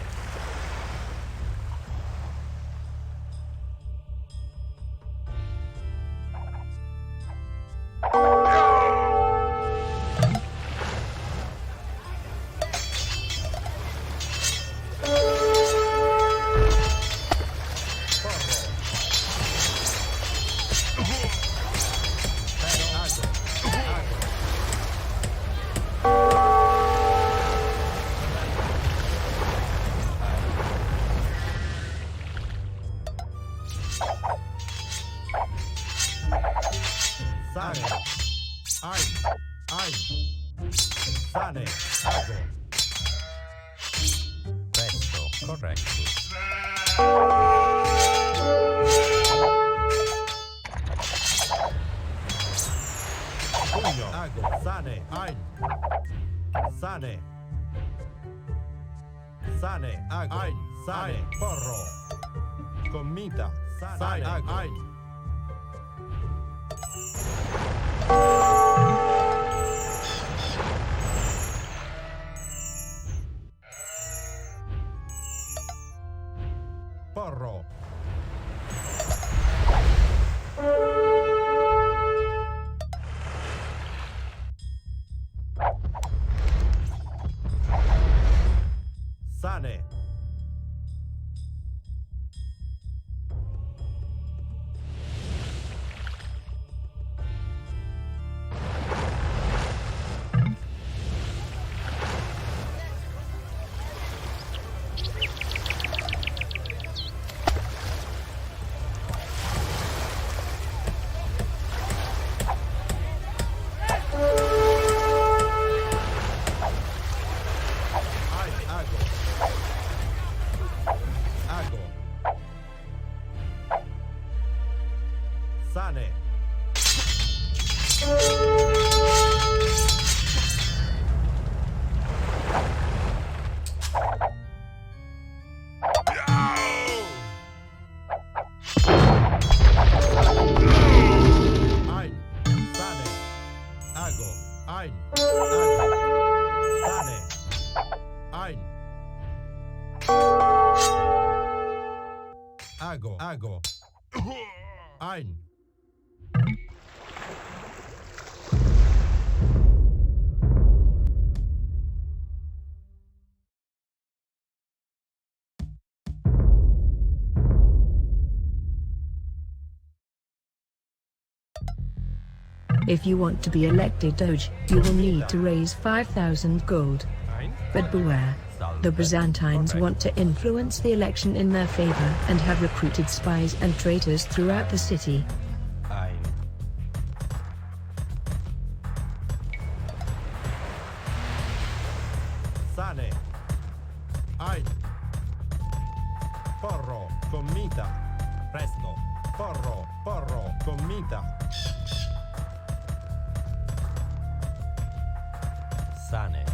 Sane. Ein. Ein. Sane. Ago. Presto. Correctus. Pugno. Ago. Sane. Ein. Sane. Sane. Ago. Ein. Sane. Porro. Commita. Sane. Ago. Ein. Porro. Sane. Ago. Sane. Ein. Sane. Ago. Ein. Ago. Sane. Ein. Ago. Ago. Ein. If you want to be elected Doge, you will need to raise 5,000 gold. Ein. But beware. The Byzantines want to influence the election in their favor and have recruited spies and traitors throughout the city. Ein. Sane. Ein. Porro. Commita. Presto. Porro. Porro. Commita. Sane.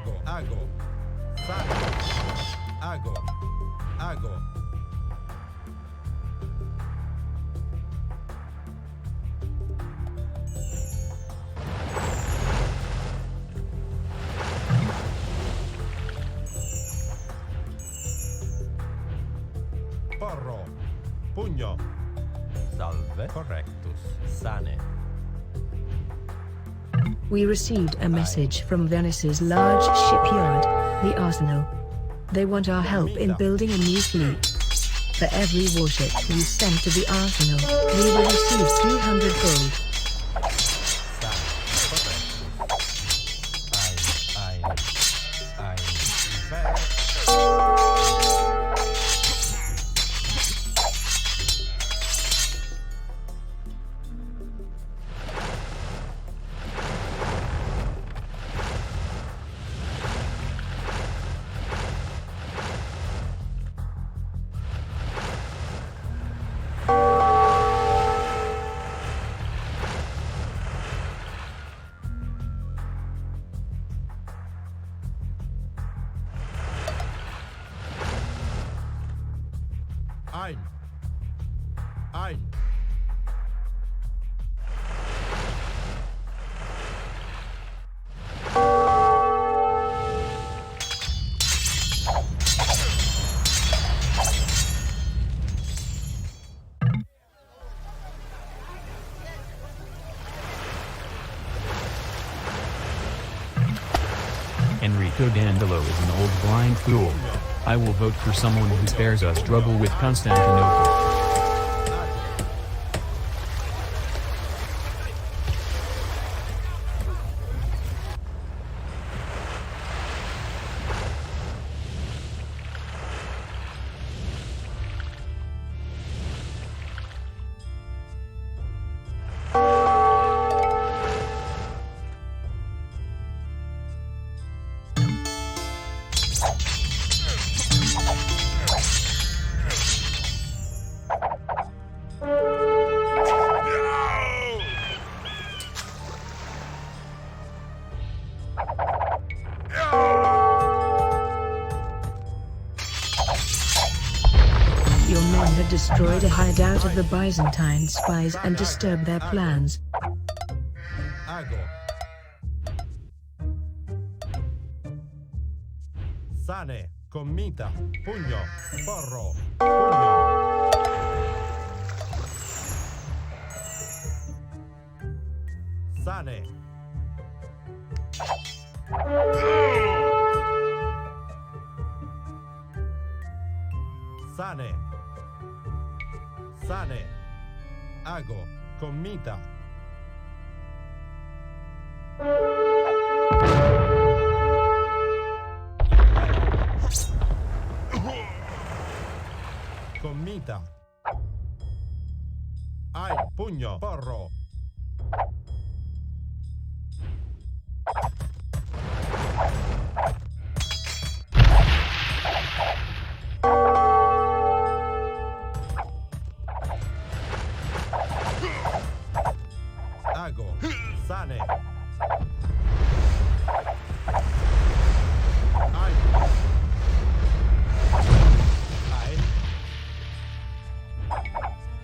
Hago. Sane. Hago. Porro. Pugno. Salve. Correctus. Sane. We received a message from Venice's large shipyard, the Arsenal. They want our help in building a new fleet. For every warship we send to the Arsenal, we will receive 200 gold. Ein. Enrico Dandolo is an old blind fool. I will vote for someone who spares us trouble with Constantinople. Your men had destroyed a hideout of the Byzantine spies and disturbed their plans. Hago. Sane. Commita. Pugno. Porro. Pugno. Sane. Sane. Sane. Hago. Commita. Commita. Hai. Pugno. Porro. Hago. Sane. Hai.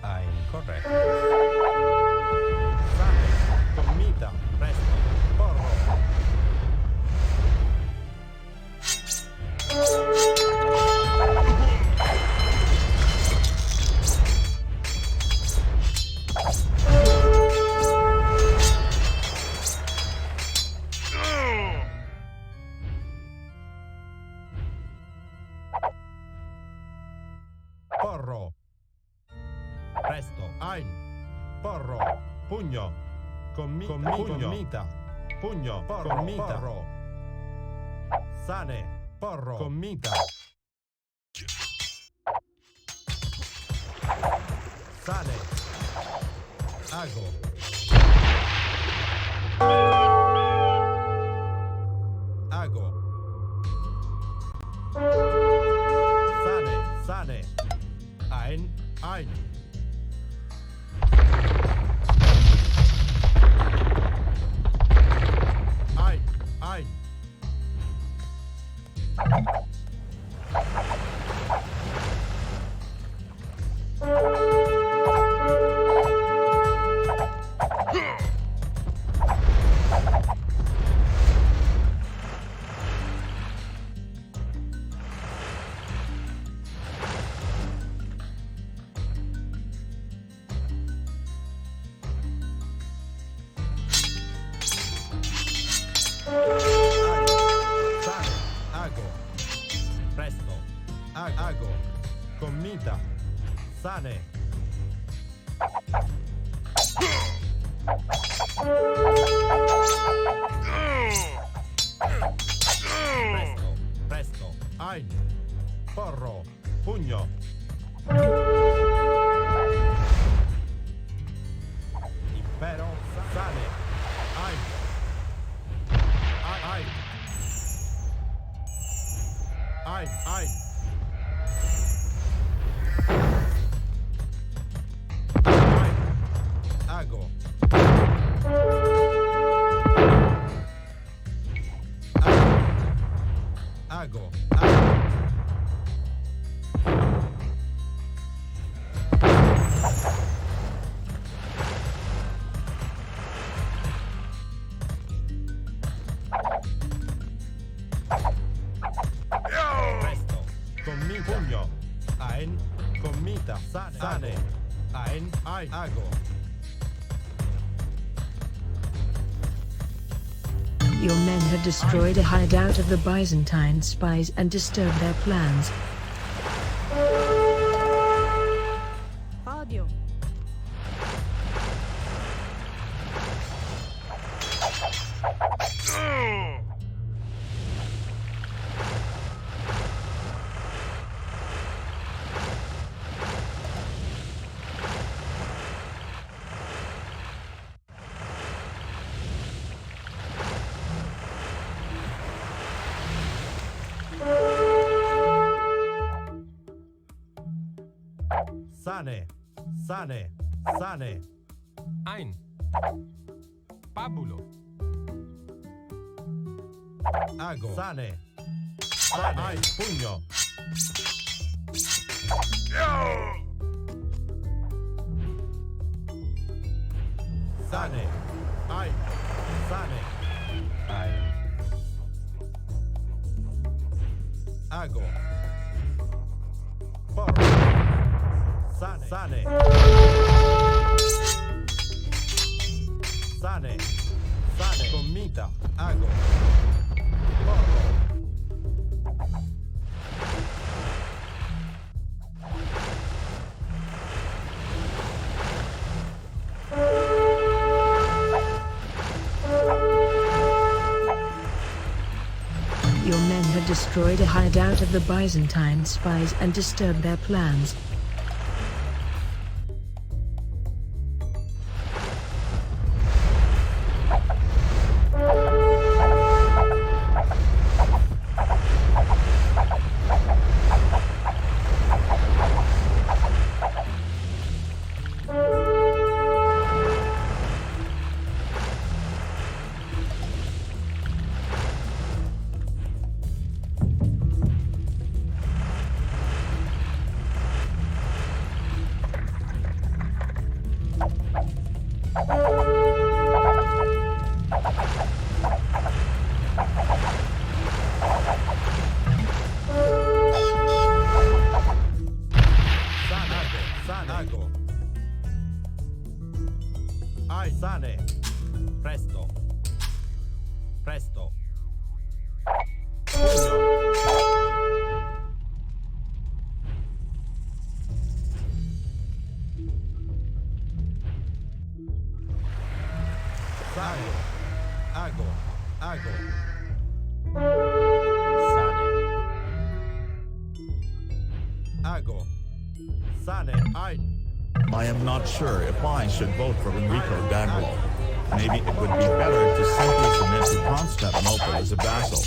Ein. Correct. Sane. Commita. Presto. Porro. Porro. Presto. Ein. Porro. Pugno. Commita. Pugno. Porro. Commita. Porro. Sane. Porro. Commita. Sane. Hago. Hago. Sane. Ein. Ein. Sane, ago. Presto. Ago. Commita. Sane. Presto. Presto. Ein. Porro. Pugno. Impero. Sane. Ein. Ein. Ein. Ein. Ein. Ago. Ago. Presto. Commi pugno. Ein. Commita. Sane. Sane. Ein. Ago. Your men had destroyed a hideout of the Byzantine spies and disturbed their plans. Audio. Sane. Sane. Sane. Ein. Pabulo. Ago. Sane. Sane. Ein. Pugno. Sane. Ein. Sane. Ein. Ago. Porro. Sane. Sane. Sane. Sane. Commita. Ago. Porro. Your men had destroyed a hideout of the Byzantine spies and disturbed their plans. Sanago. Ai, sane. Presto. Presto. Pugno. Sane. Ago. Ago. Sane. Ago. Sane. Ai. I am not sure if I should vote for Enrico Dandolo. Maybe it would be better to simply submit to Constantinople as a vassal.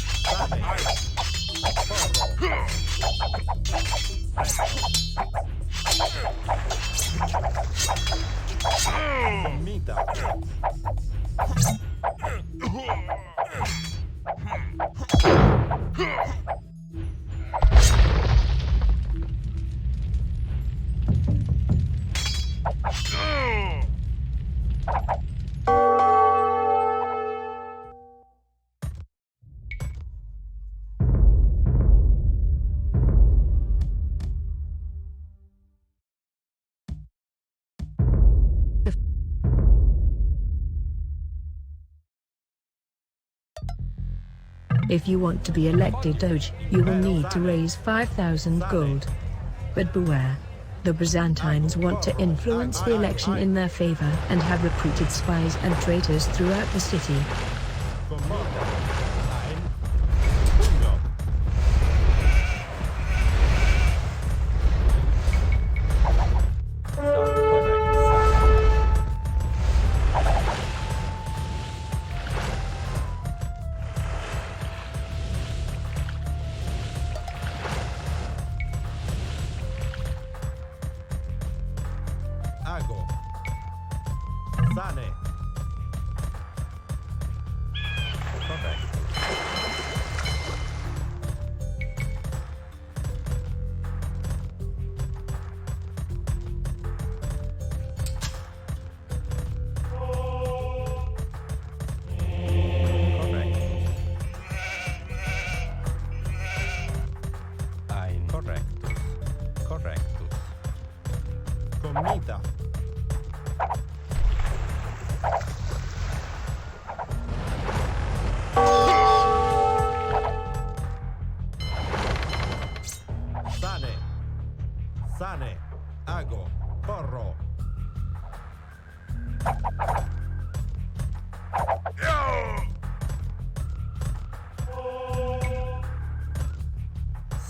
If you want to be elected Doge, you will need to raise 5,000 gold. But beware. The Byzantines want to influence the election in their favor and have recruited spies and traitors throughout the city. Commita. Ein. Pugno. Salve, corretto, sane. Ago. Sane. Corretto. Correctus. Ein. Correctus. Correctus. Commita. Sane. Sane. Ago. Corro.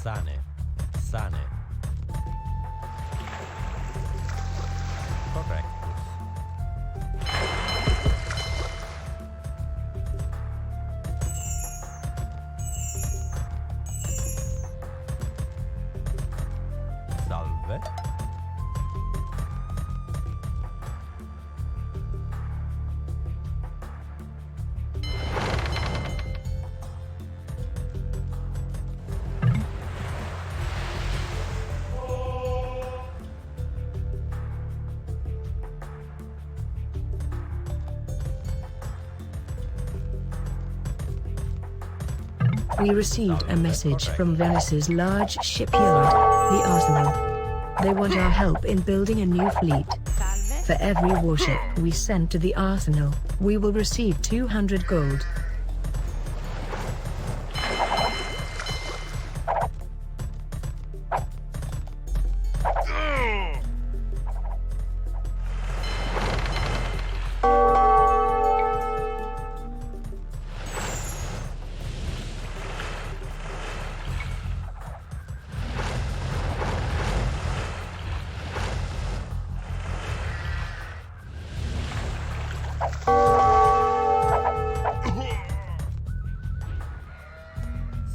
Sane. Sane. Correctus. Salve. We received a message from Venice's large shipyard, the Arsenal. They want our help in building a new fleet. For every warship we send to the Arsenal, we will receive 200 gold.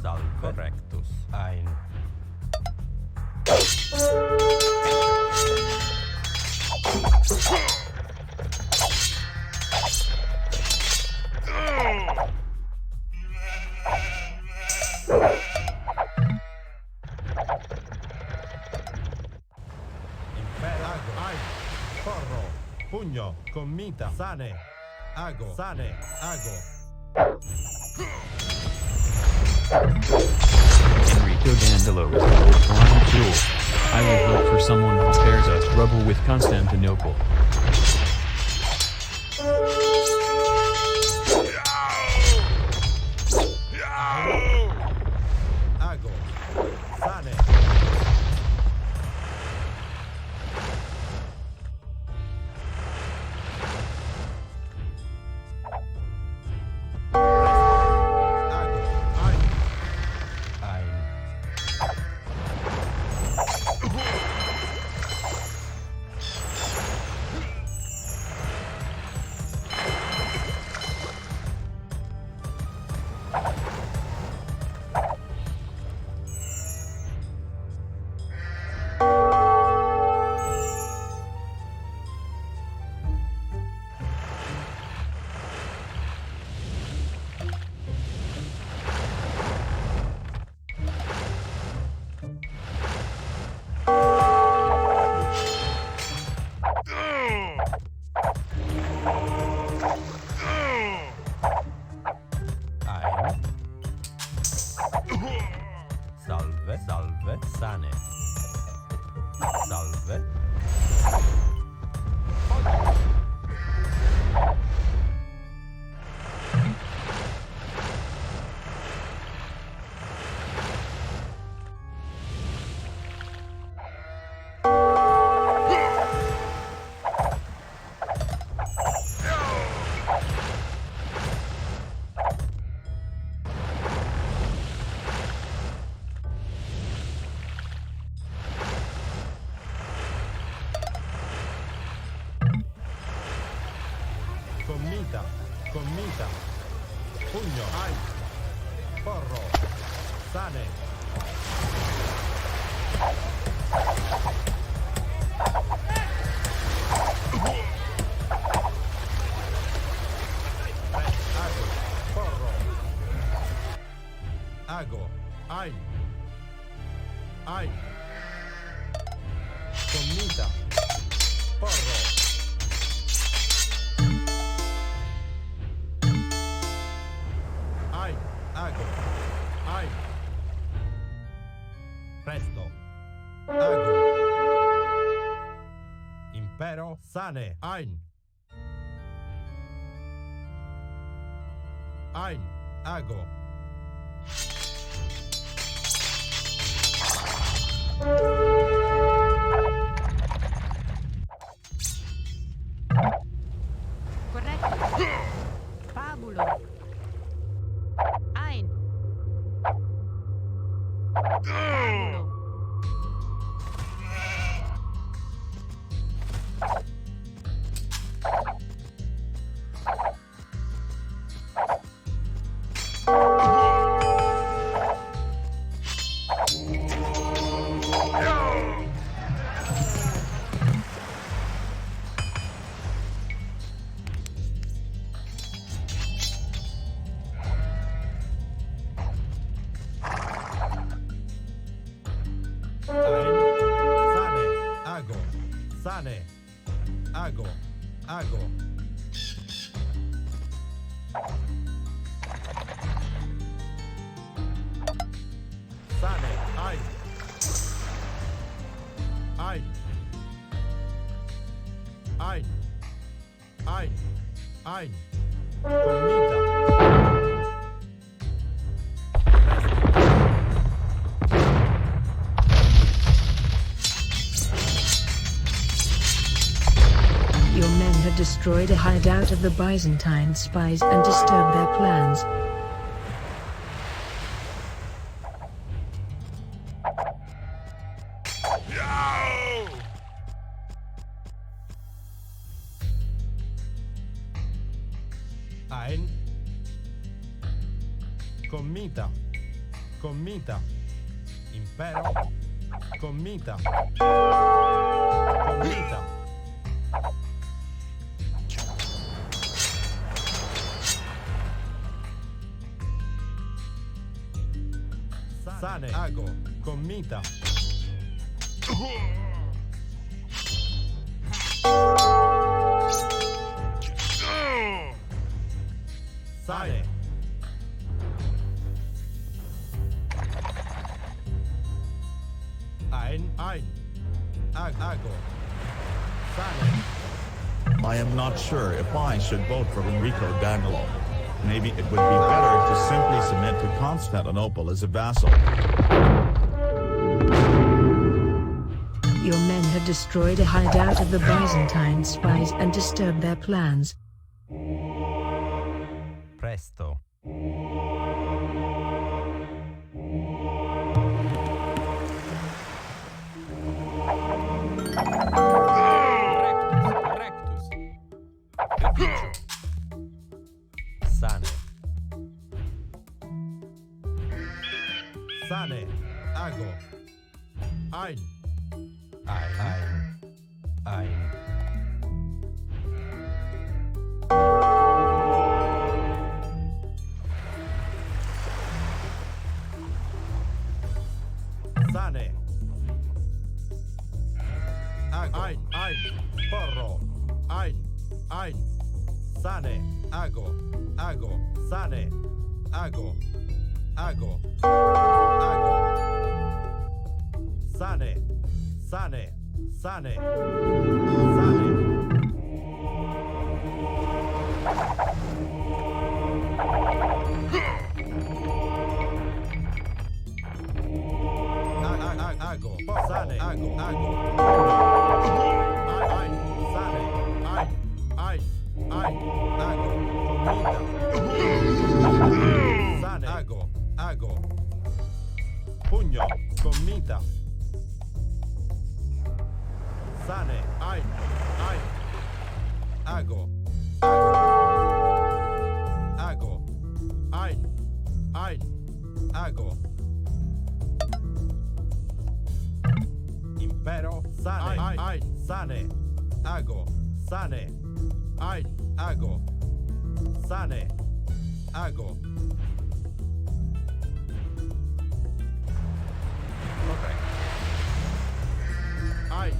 Salve. Correctus. Ein. Ago. Ein. Corro. Pugno. Commita. Sane. Ago. Sane. Ago. Enrico Dandolo is an old blind fool. I will vote for someone who spares us trouble with Constantinople. Ago. Sane. Ago. Ein. Ein. Salve, salve, sane. Salve. Sane. Ago. Porro. Ago. Ein. Ein. Commita. Porro. Ein. Ago. Ein. Presto. Ago. Impero. Sane. Ein. Ein. Ago. Corretto. Fabulo. Ein. Fabulo. Sane. Ago. Ago. Sane. Ein. Ein. Ein. Ein. Ein. Commita. Your men have destroyed a hideout of the Byzantine spies and disturbed their plans. Ein. Commita. Commita. Impero. Commita. Commita. Sane. Ago. Commita. Sane. Ein. Ago. Sane. I am not sure if I should vote for Enrico Dandolo. Maybe it would be better to simply submit to Constantinople as a vassal. Your men have destroyed a hideout of the Byzantine spies and disturbed their plans. Presto. Rectus. Edicio. Sane. Sane. Ago. Ein. Ein. Sane. Ein. Porro. Ein. Sane. Ago. Sane. Ago. Sane. Ago. Sane. Ago. Ein. Sane. Ein. Ago. Commita. Sane. Ago. Pugno. Commita. Sane. Ein. Ago. Ein. Ago. Sane. Ein. Sane. Ago. Sane. Ein. Ago. Sane. Ago. Corretto. Ein.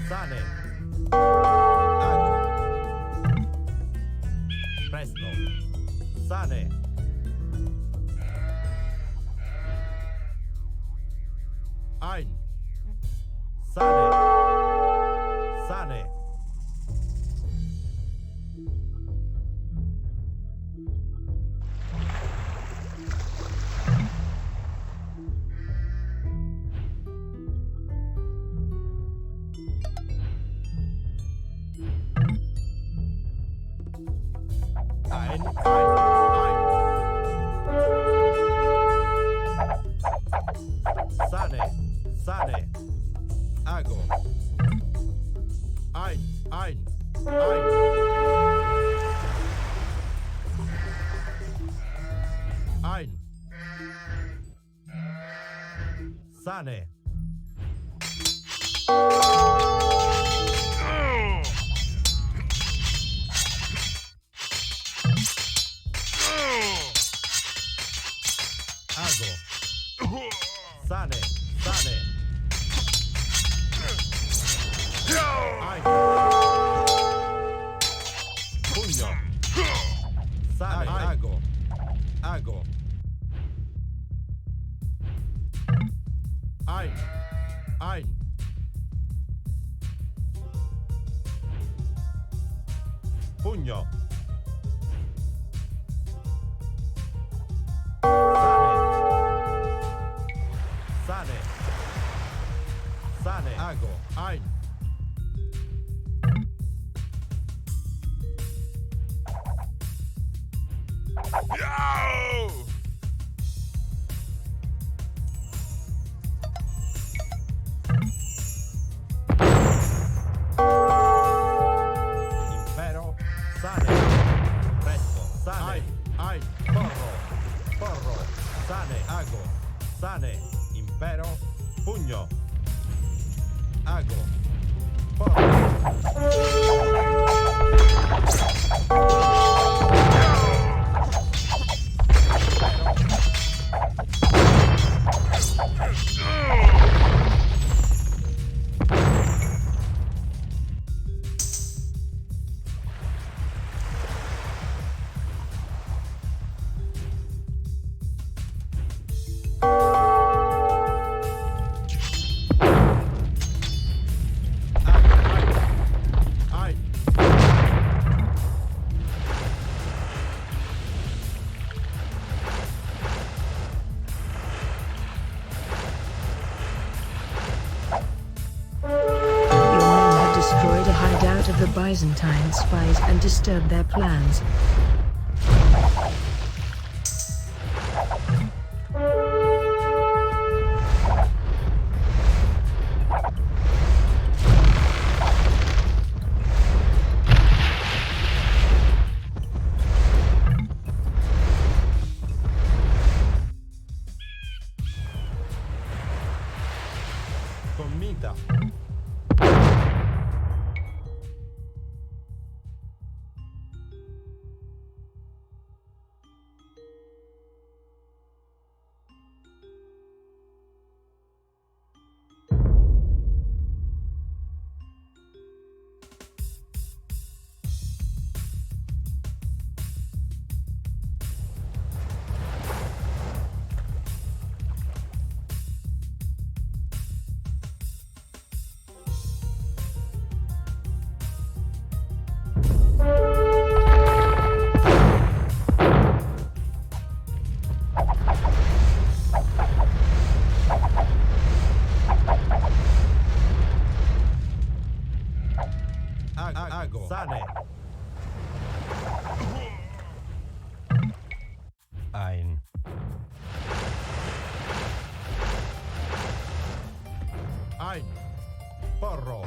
Sane. Ago. Presto. Sane. Ein. Sane. Sane. Ein. Sane. Sane. Ago. Ein. Ein. Ein. Sane. Ago. Sane. Sane. Ein. Pugno. Sane. Ago. Ago. Ein. Ein. Pugno. Sane. Sane. Ago. Ein. Impero. Sane. Presto. Sane. Ein. Porro. Porro. Sane. Ago. Sane. Impero. Pugno. Ago. Porro. Ein. Your men have destroyed a hideout of the Byzantine spies and disturbed their plans. Commita. Ago. Sane. Ein. Ein. Porro.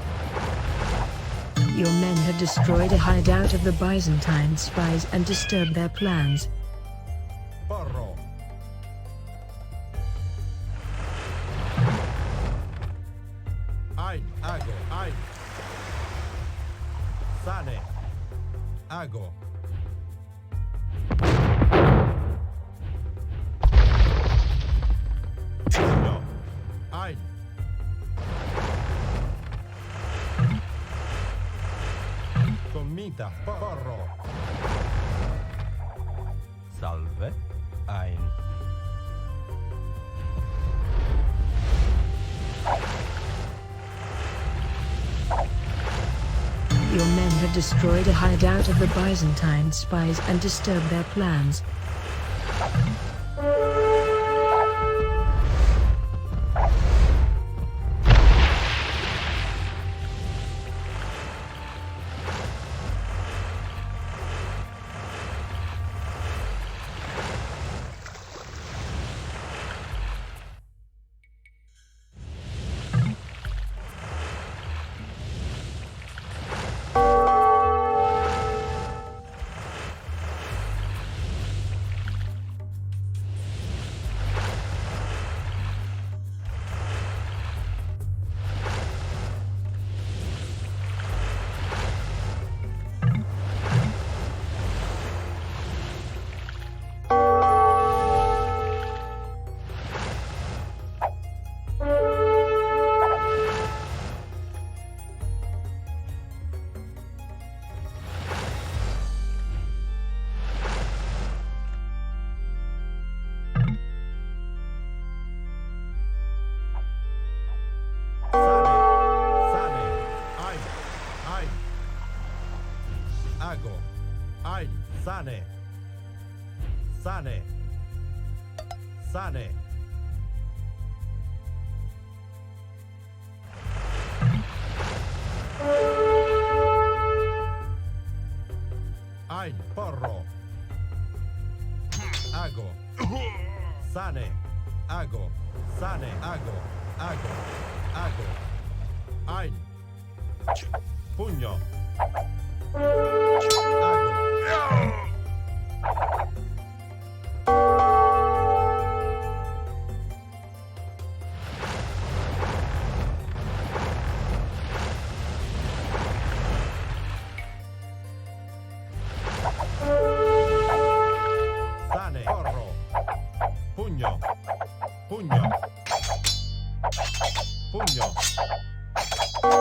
Your men have destroyed a hideout of the Byzantine spies and disturbed their plans. Porro. Ein. Ago. Ago. Pugno. Ein. Commita. Porro. Salve. Ein. Your men have destroyed a hideout of the Byzantine spies and disturbed their plans. Ago. Ein. Sane. Sane. Sane. Ein. Porro. Ago. Sane. Ago. Sane. Ago. Ago. Ago. Ein. Pugno. Sane, porro. Pugno. Pugno. Pugno. Pugno.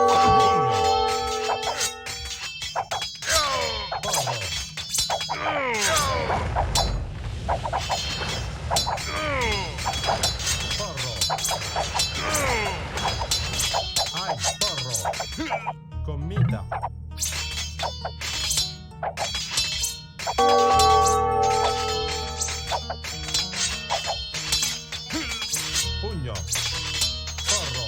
Porro. Ein, porro. Commita. Pugno. Porro.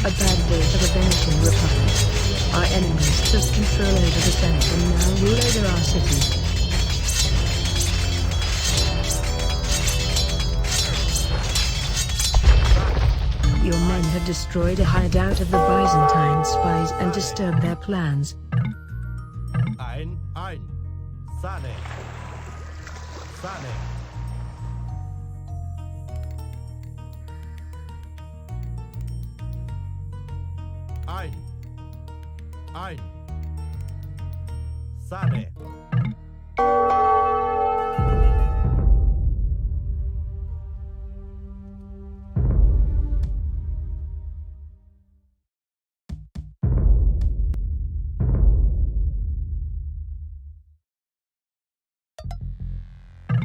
A bad day for the Venetian Republic. Our enemies took control over the Senate and now rule over our city. Your men have destroyed a hideout of the Byzantine spies and disturbed their plans. Ein. Sane. Sane. Ein. Sane.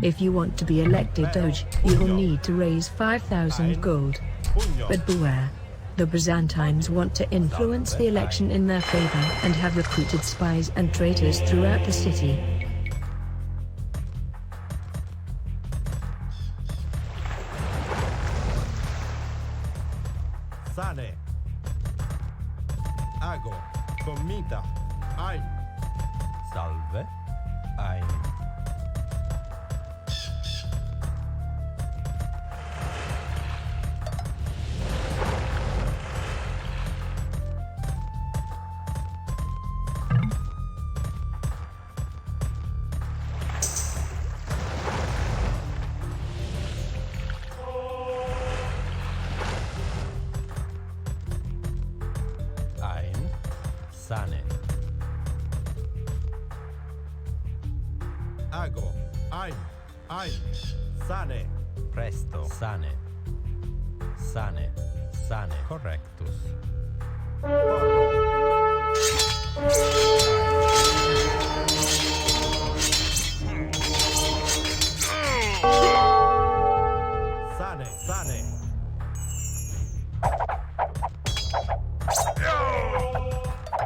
If you want to be elected Doge, you will need to raise 5,000 gold. Pugno. But beware. The Byzantines want to influence the election in their favor and have recruited spies and traitors throughout the city. Sane. Ago. Commita. Ein. Salve. Ein. Sane. Ago. Ein. Sane. Presto. Sane. Sane. Sane. Correctus. Sane. Sane.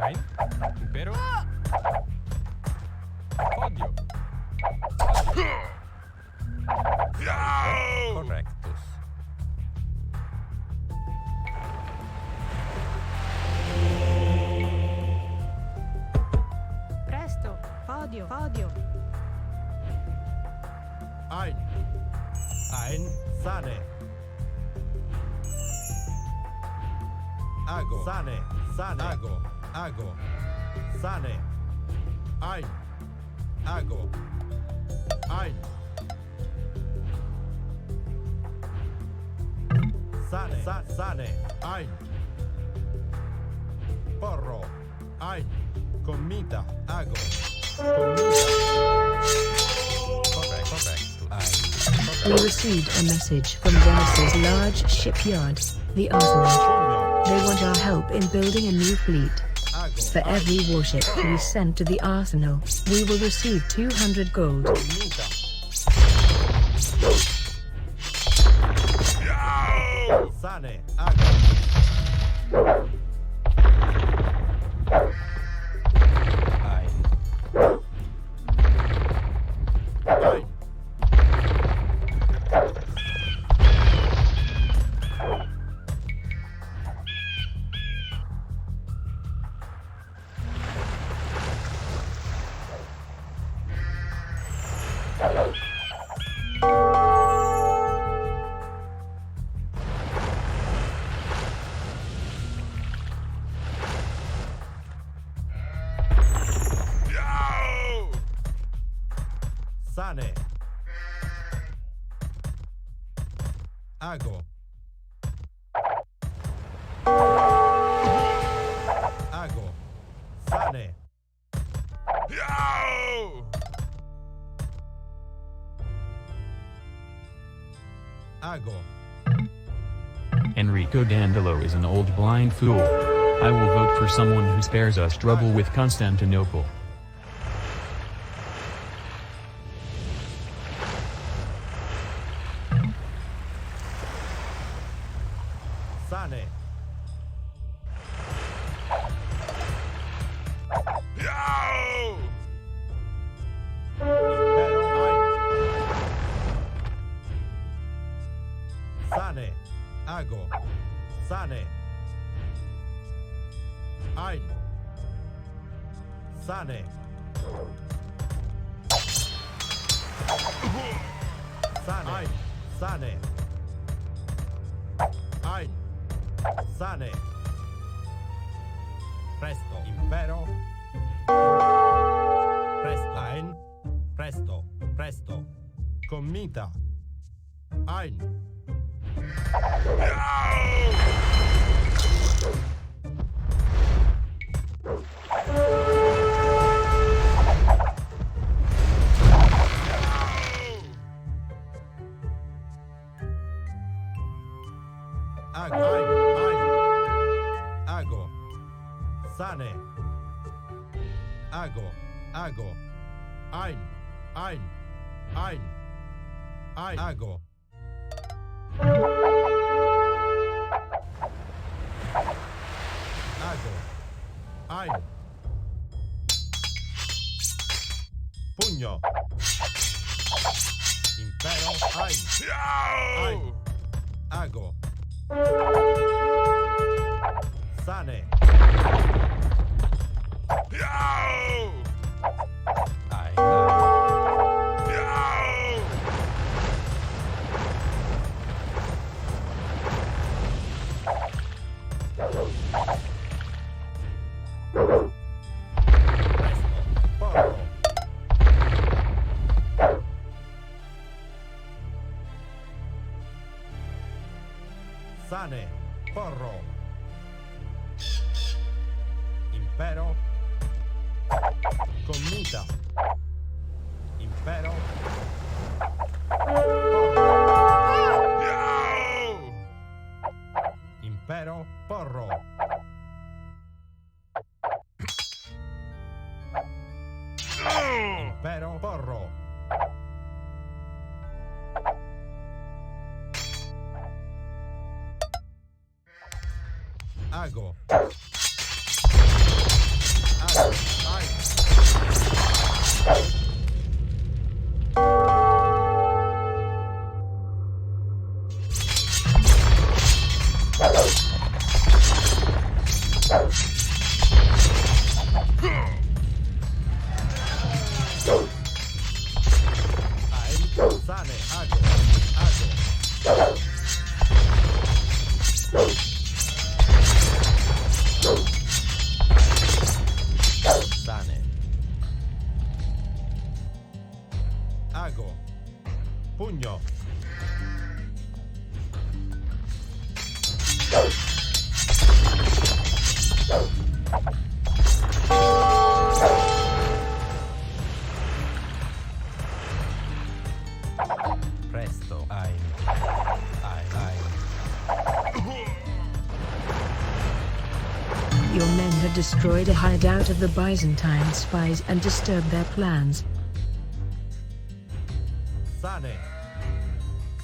Ein. Impero. Odio. Correctus. Presto, odio, odio. Ein. Sane. Ago. Sane. Sane. Ago. Sane. Ein. Ago. Ein. Sane. Sane. Ein. Porro. Ein. Comita. Ago. Correctus. We received a message from Dennis's large shipyard, the Arsenal. They want our help in building a new fleet. Ago. For every warship we send to the Arsenal, we will receive 200 gold. Comita. Sane. Ago. Ein. Ein. Sane. Ago. Ago. Sane. Ago. Enrico Dandolo is an old blind fool. I will vote for someone who spares us trouble with Constantinople. Sane. Impero. Ein. Sane. Ago. Sane. Ein. Sane. Sane. Ein. Sane. Ein. Sane. Presto. Impero. Presto. Ein. Presto. Presto. Comita. Ein. Ago. Ein. Ago. Sane. Ago. Ago. Ein. Ein. Ein. Ein. Ago. Ago. Ein. Pugno. Impero. Ein. Ein. Ago. Sane. Porro. Sane. Porro. Impero. Commita. Impero. Impero. Porro. Impero. Porro. Ago. Sane, ago, Sane. ago, pugno, Presto. Ein. Your men had destroyed a hideout of the Byzantine spies and disturbed their plans. sane,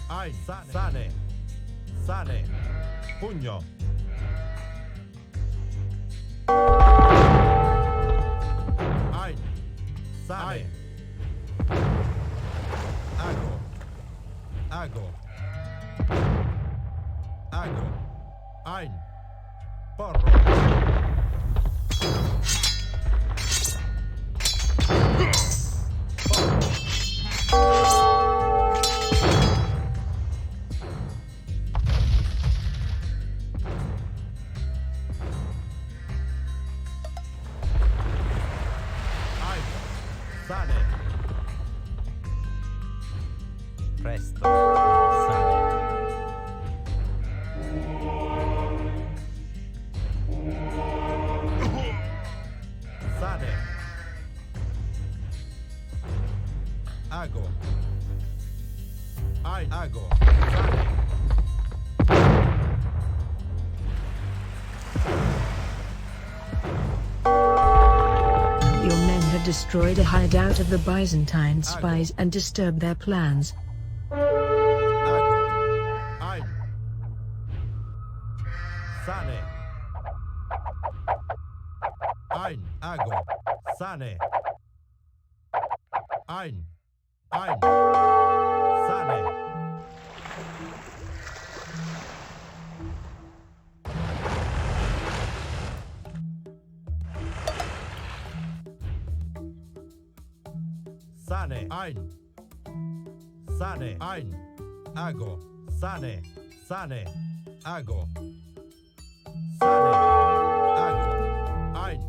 ein, sane, sane, pugno, ein, sane, ago, ein, porro, ein, sane, Presto. Sane. sane, ago, ein, sane, Your men had destroyed a hideout of the Byzantine spies and disturbed their plans. ago, ein, sane, ein, ago, sane, ein, sane, sane, ein, ago, sane, ago, ein,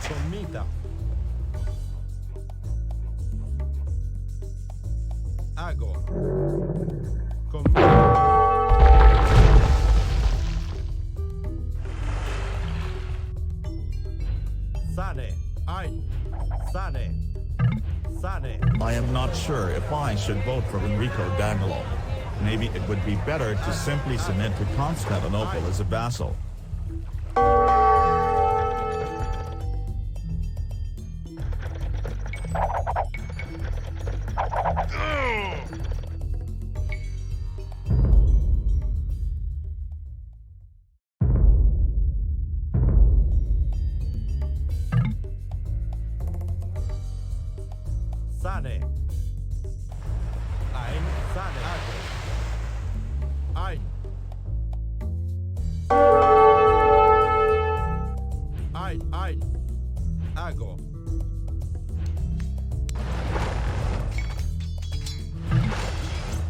commita, ago, commita, sane, ein, sane, I am not sure if I should vote for Enrico Dandolo. Maybe it would be better to simply submit to Constantinople as a vassal. sane, ein, sane, ago, ein, ago,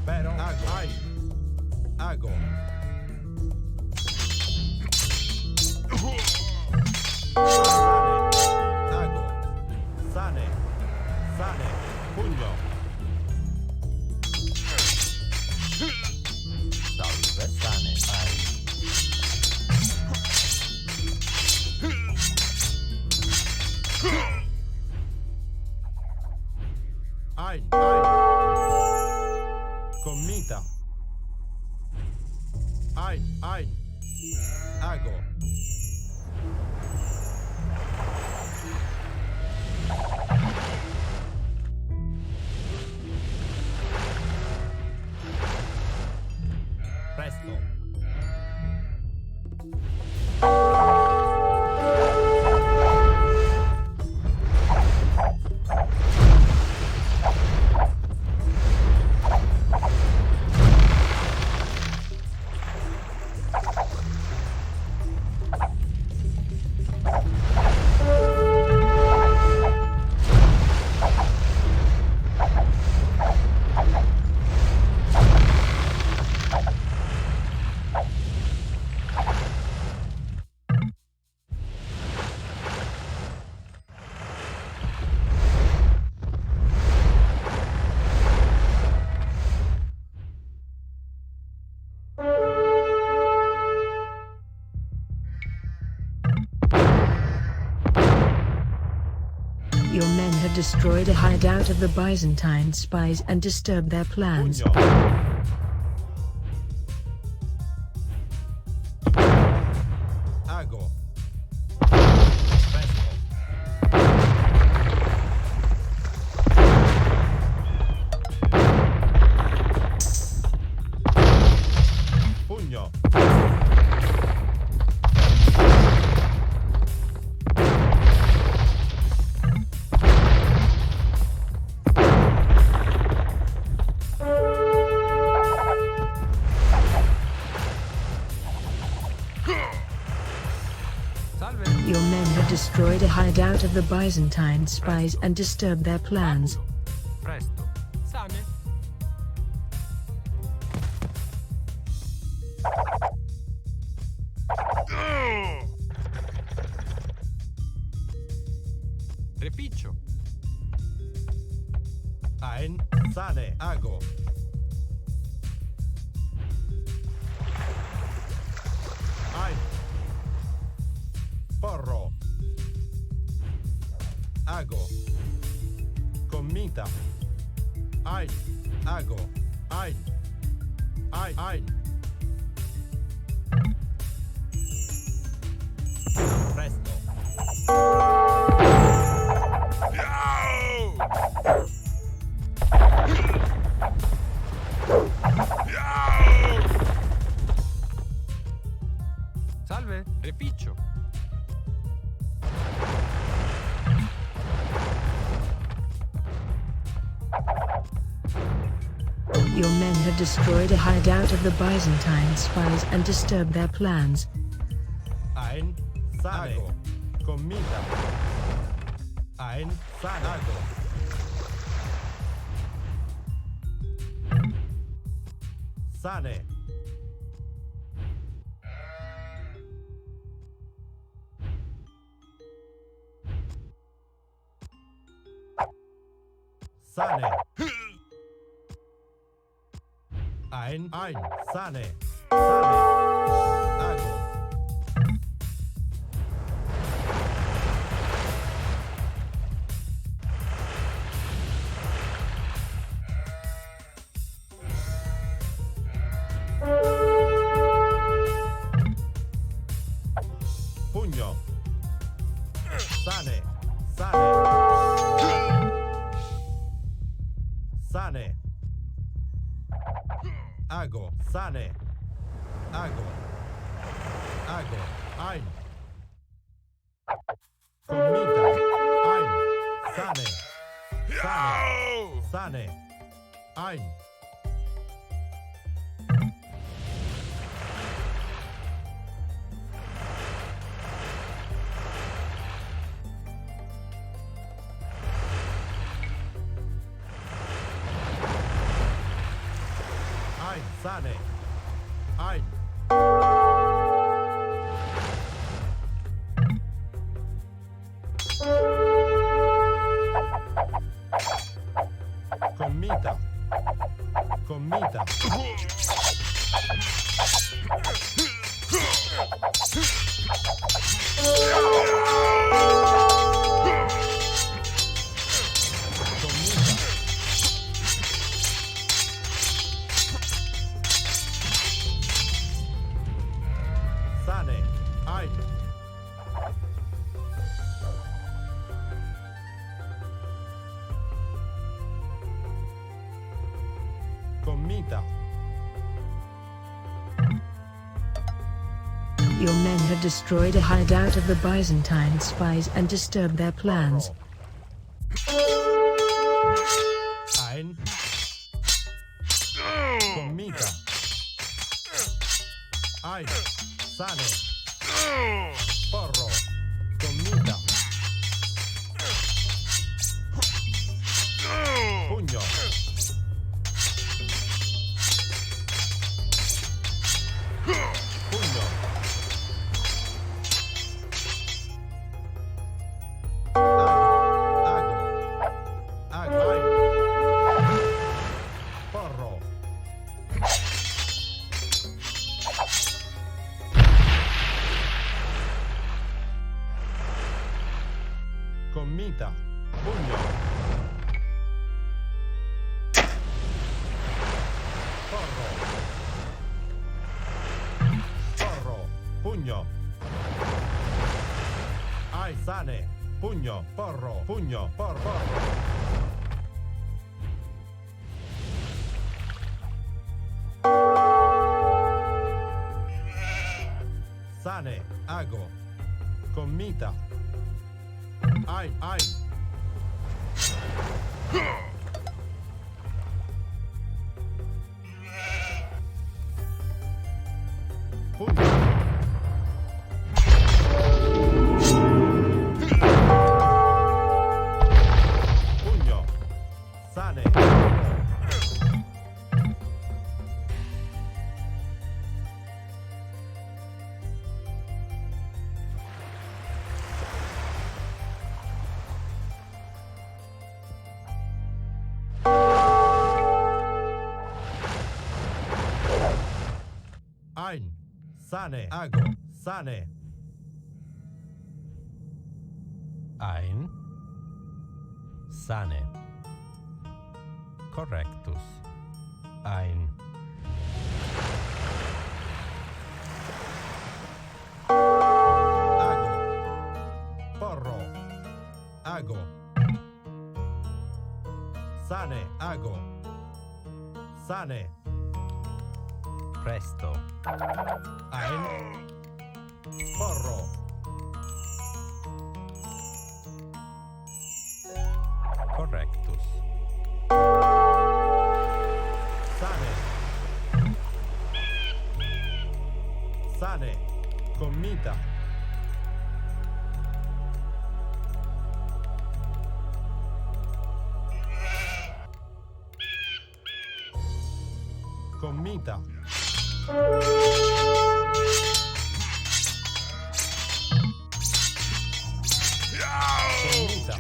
pero, ago, sane, pugno, Ein. Commita. Ein. Ago. Presto. Your men have destroyed a hideout of the Byzantine spies and disturbed their plans. Pugno. Ago. Presto. Pugno. Your men have destroyed a hideout of the Byzantine spies and disturbed their plans. Presto. Sane. Repiccio. Ein. Sane. Ago. Ein. Porro. Ago. Commita. Ein. Ago. Ein. Ein. Presto. Salve. Repiccio. Your men have destroyed a hideout of the Byzantine spies and disturbed their plans. Ein. Sane. Ago. Commita. Ein. Sane. Ago. Sane. Sane. Ein. Sane. Sane. Ago. Pugno. Sane. Sane. Sane. Ago. Sane. Ago. Ago. Ein. Commita. Ein. Sane. Sane. Sane. Ein. Ein. Sane. Ein. Commita. Commita. Commita. Comita. Your men have destroyed a hideout of the Byzantine spies and disturbed their plans. Ein. Comita. Ein. Sane. Porro. Comita. Pugno. Pugno. Ago. Ein. Porro. Comita. Pugno. Porro. Porro. Pugno. Ai. Sane. Pugno. Porro. Pugno. Porro. Sane. Ago. Comita. Ai. Ai. Pugno. Pugno. Sane. Ein. Sane. Ago. Sane. Ein. Sane. Correctus. Ein. Ago. Porro. Ago. Sane. Ago. Sane. Presto. Ein. Porro. Correctus. Sane. Sane. Comita. Comita. Comita.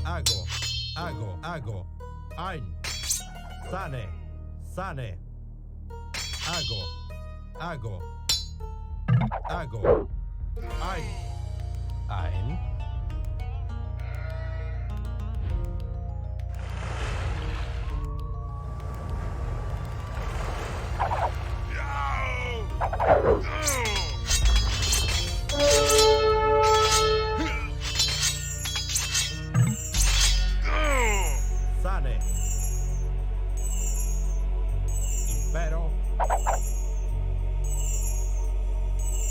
Ago. Ago. Ago. Ein. Sane. Sane. Ago. Ago. Ago. Ein. Ein. Sane. Impero.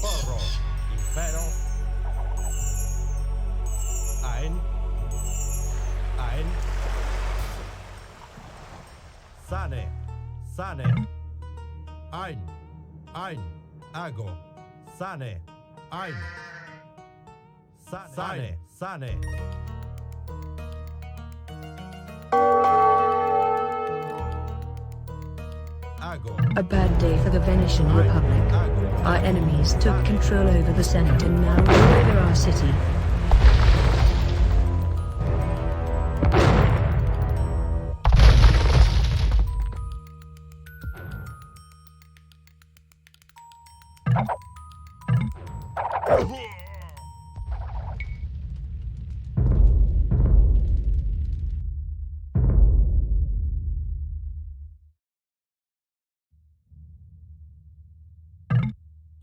Porro. Impero. Ein. Ein. Sane. Sane. Ein. Ein. Ago. Sane. Ein. Sane. Sane. Ago. A bad day for the Venetian Republic. Our enemies took control over the Senate and now rule over our city.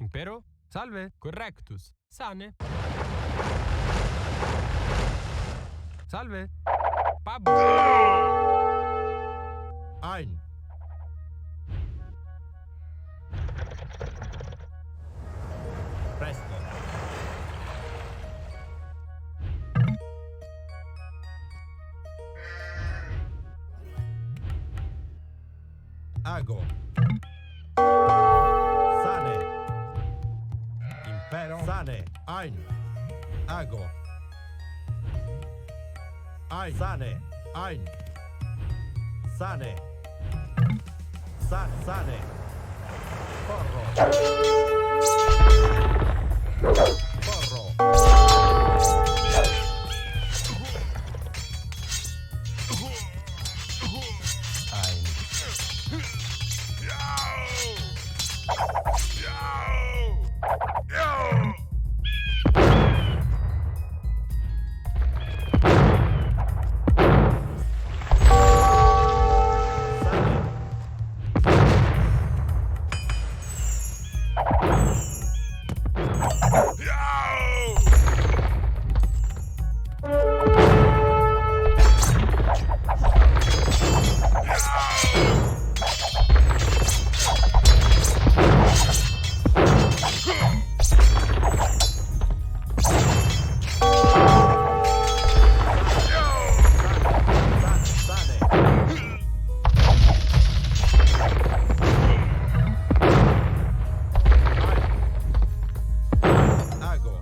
Impero? Salve. Correctus. Sane. Salve. Pabulo. Ein. Presto. Ago. Sane. Impero. Sane. Ein. Ago. Ein. Sane. Ein. Sane. Sane. Porro. Porro. Ein. Ago.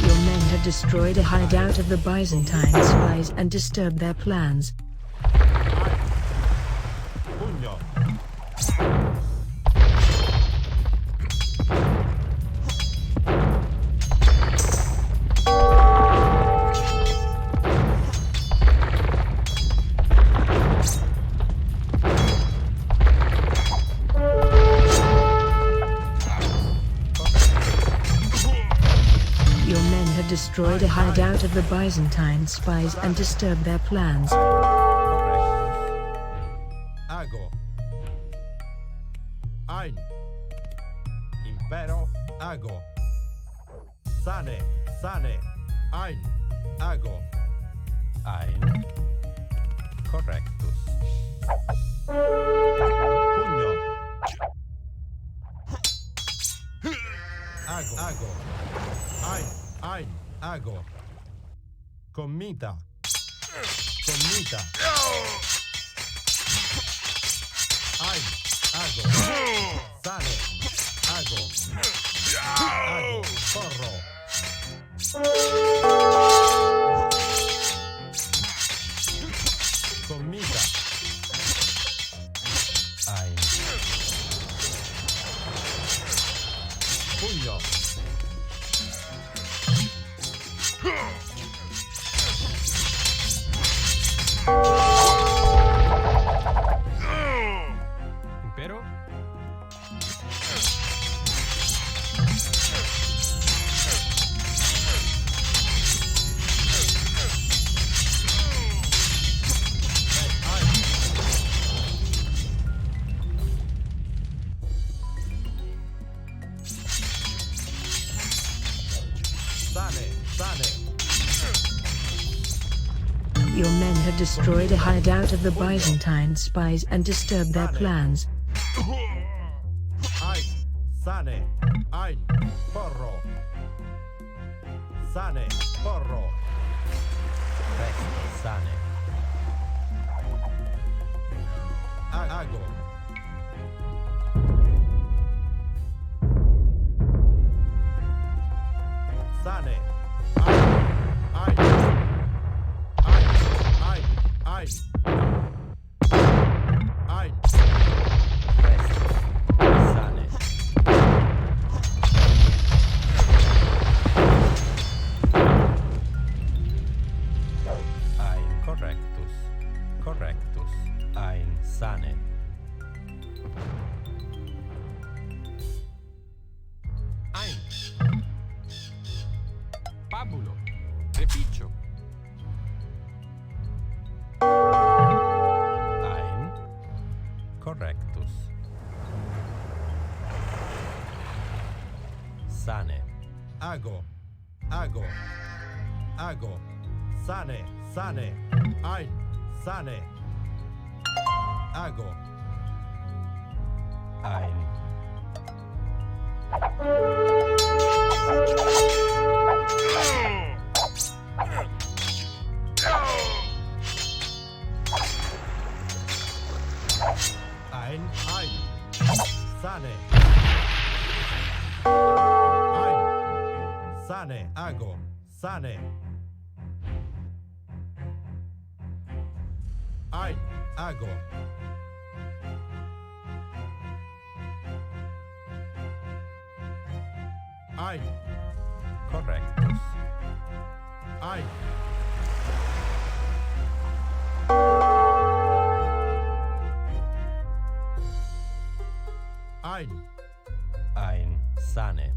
Your men have destroyed a hideout of the Byzantine spies and disturbed their plans. Pugno. Your men have destroyed a hideout of the Byzantine spies and disturbed their plans. Ago. Ein. Impero. Ago. Sane. Ein. Ago. Ein. Correctus. Pugno. Ago. Ein. Ago. Commita. Ein. Ago. Sane. Ago. Porro. Commita. Ein. Pugno. Impero. Sane. Your men have destroyed a hideout of the Byzantine spies and disturbed their plans. Ein. Sane. Ein. Porro. Sane. Porro. Presto. Sane. Ago. Sane. Ein. Presto. Sane. Ein. Correctus. Ein. Sane. Ein. Pabulo. Reficio. Ein. Correctus. Sane. Hago. Hago. Hago. Sane. Sane. Ein. Sane. Hago. Ein. Ein. Sane. Ein. Sane. Hago. Sane. Ein. Hago. Ein. Correctus. Ein. Ein. Ein. Sane.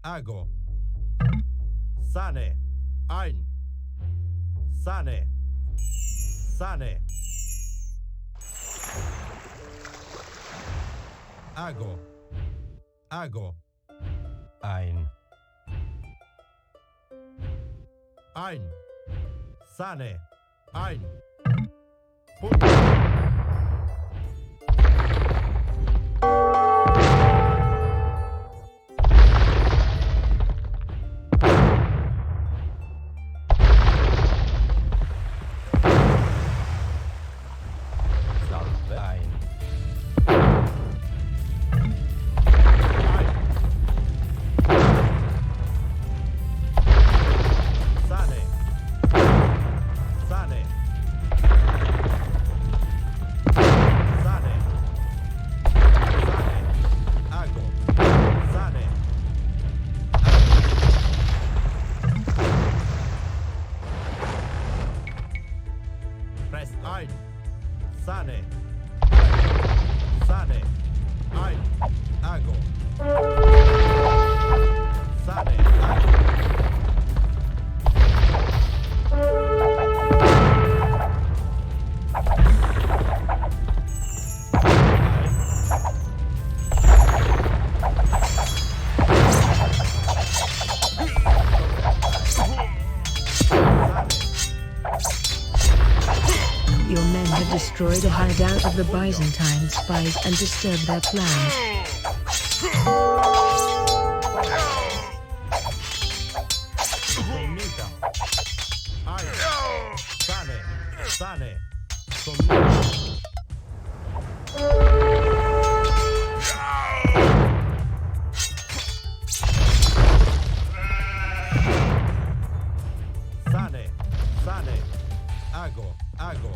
Hago. Sane. Ein. Sane. Sane. Hago. Hago. Ein. Ein. Sane. Ein. Salve. Ein. Sane. Sane. Sane. Sane. Hago. Sane. Prest. Ein. Sane. Sane. Ein. Hago. Sane. Hago. Your men have destroyed a hideout of the Byzantine spies and disturbed their plans. Comita. Ein. Sane. Sane. Comita. Sane. Sane. Hago. Hago.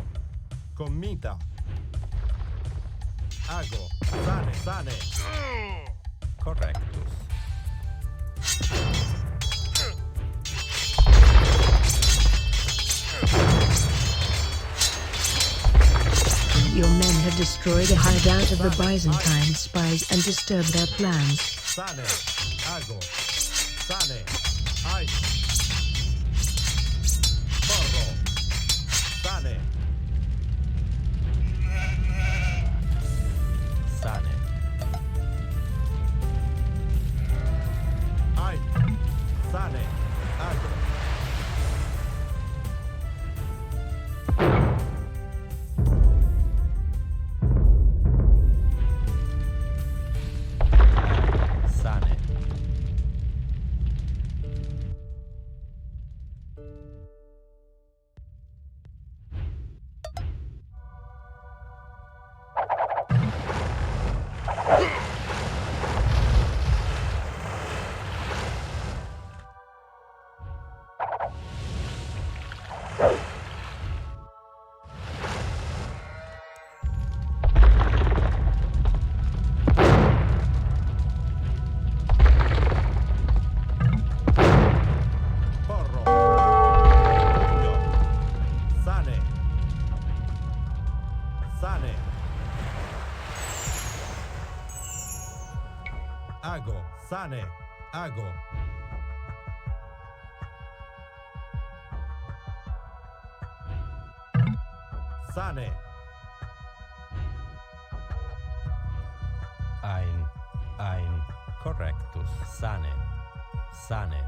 Comita. Hago. Sane. Sane. Correctus. Your men have destroyed a hideout of the Byzantine spies and disturbed their plans. Sane. Hago. Sane. Ein. Porro. Sane. Sane. Ein. Sane. Hago. Sane. Porro. Pugno. Sane. Sane. Hago. Sane. Hago. Sane. Ein. Correctus. Sane. Sane.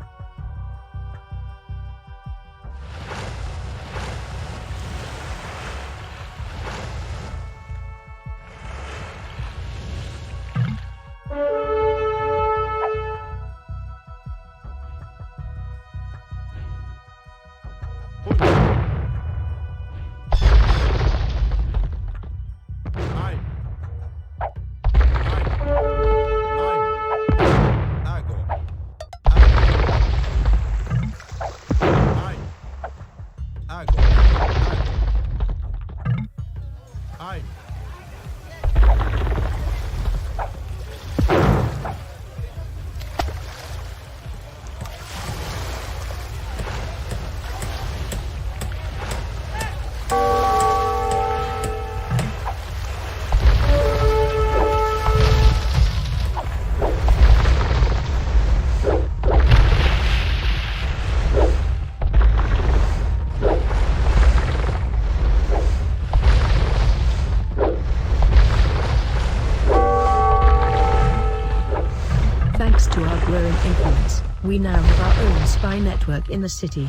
Thanks to our growing influence, we now have our own spy network in the city.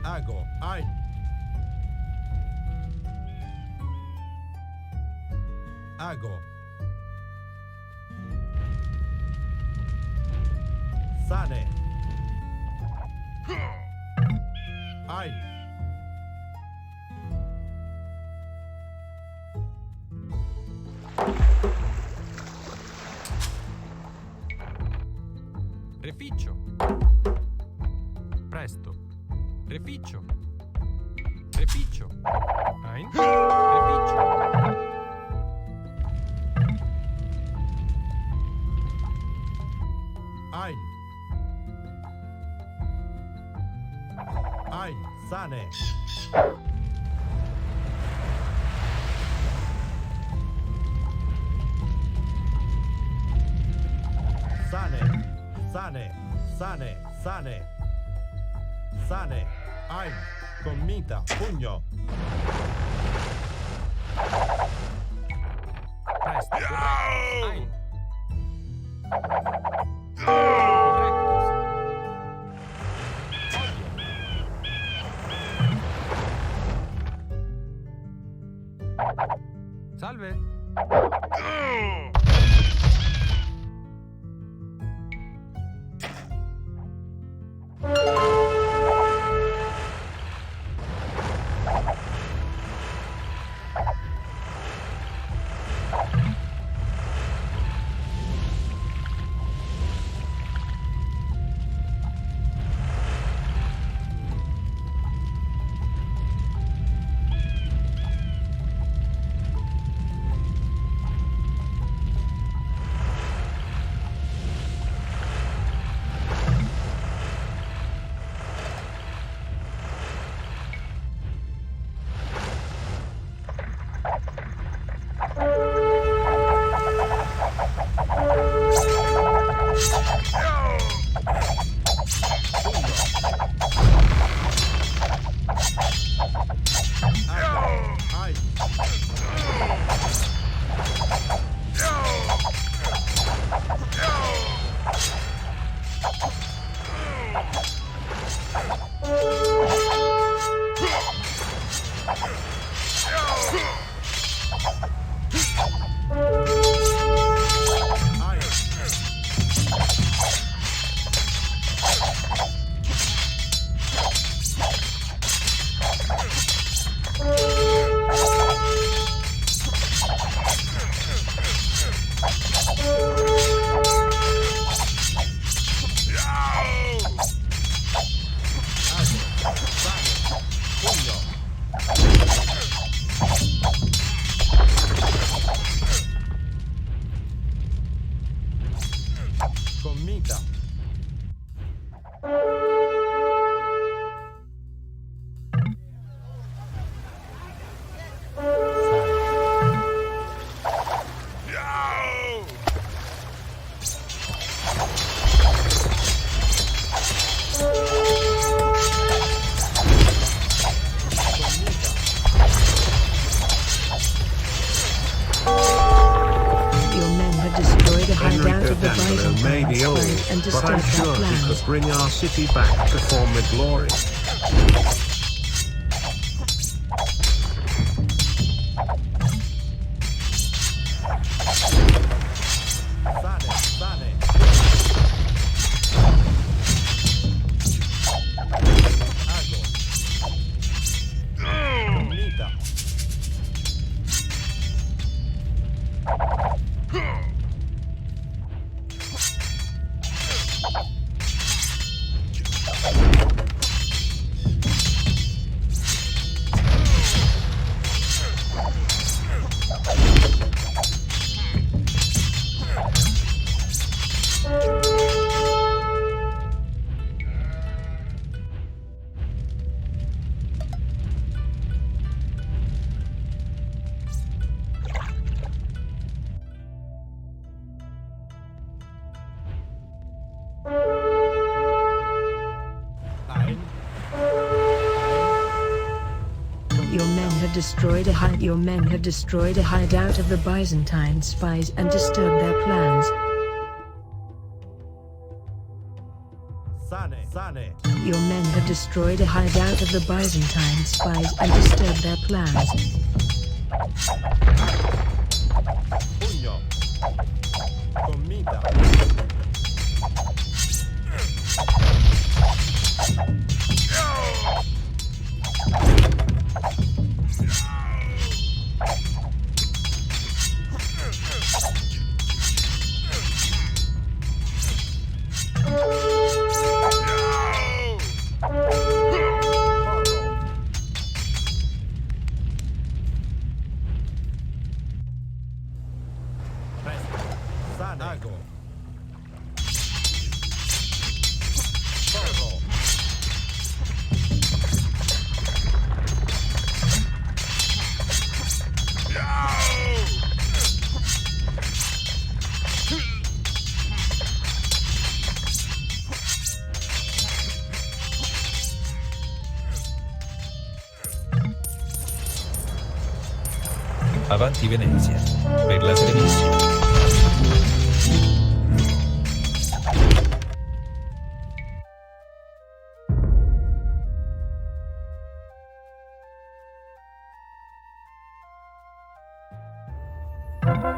Ago. Ein. Ago. Sane. Ein. Reficcio. Presto. Reficcio. Reficcio. Ein. Reficcio. Ein. Ein. Sane. Sane. Sane. Sane. Sane. Sane. Ein. Conmita. Pugno. Presto. Corretto. Ein. Correctus. Odio. Salve. disturbed I'm their sure he plans. could bring our city back to former glory. Your men have destroyed a hideout of the Byzantine spies and disturbed their plans. Your men have destroyed a hideout of the Byzantine spies and disturbed their plans. Pugno. Comita. Avanti Venezia, per la Serenissima.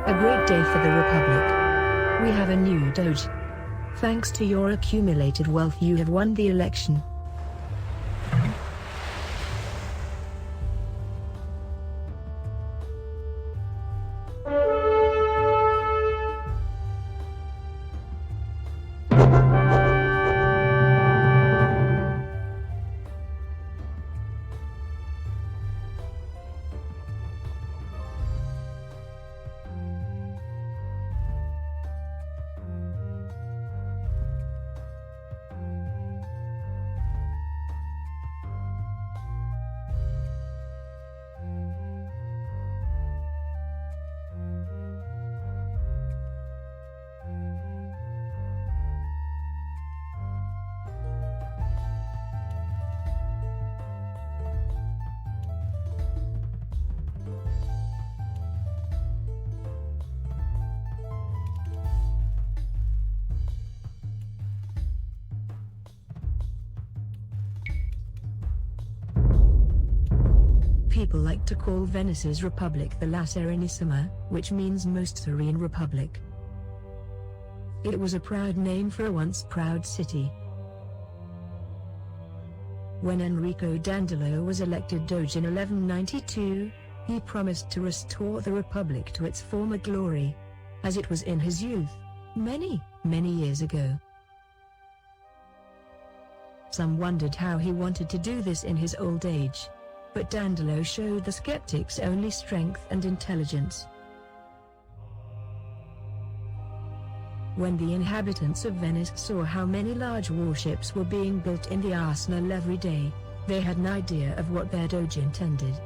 A great day for the Republic. We have a new Doge. Thanks to your accumulated wealth, you have won the election. People like to call Venice's republic the La Serenissima, which means most serene republic. It was a proud name for a once proud city. When Enrico Dandolo was elected Doge in 1192, he promised to restore the republic to its former glory, as it was in his youth, many years ago. Some wondered how he wanted to do this in his old age. But Dandolo showed the skeptics only strength and intelligence. When the inhabitants of Venice saw how many large warships were being built in the arsenal every day, they had an idea of what their Doge intended.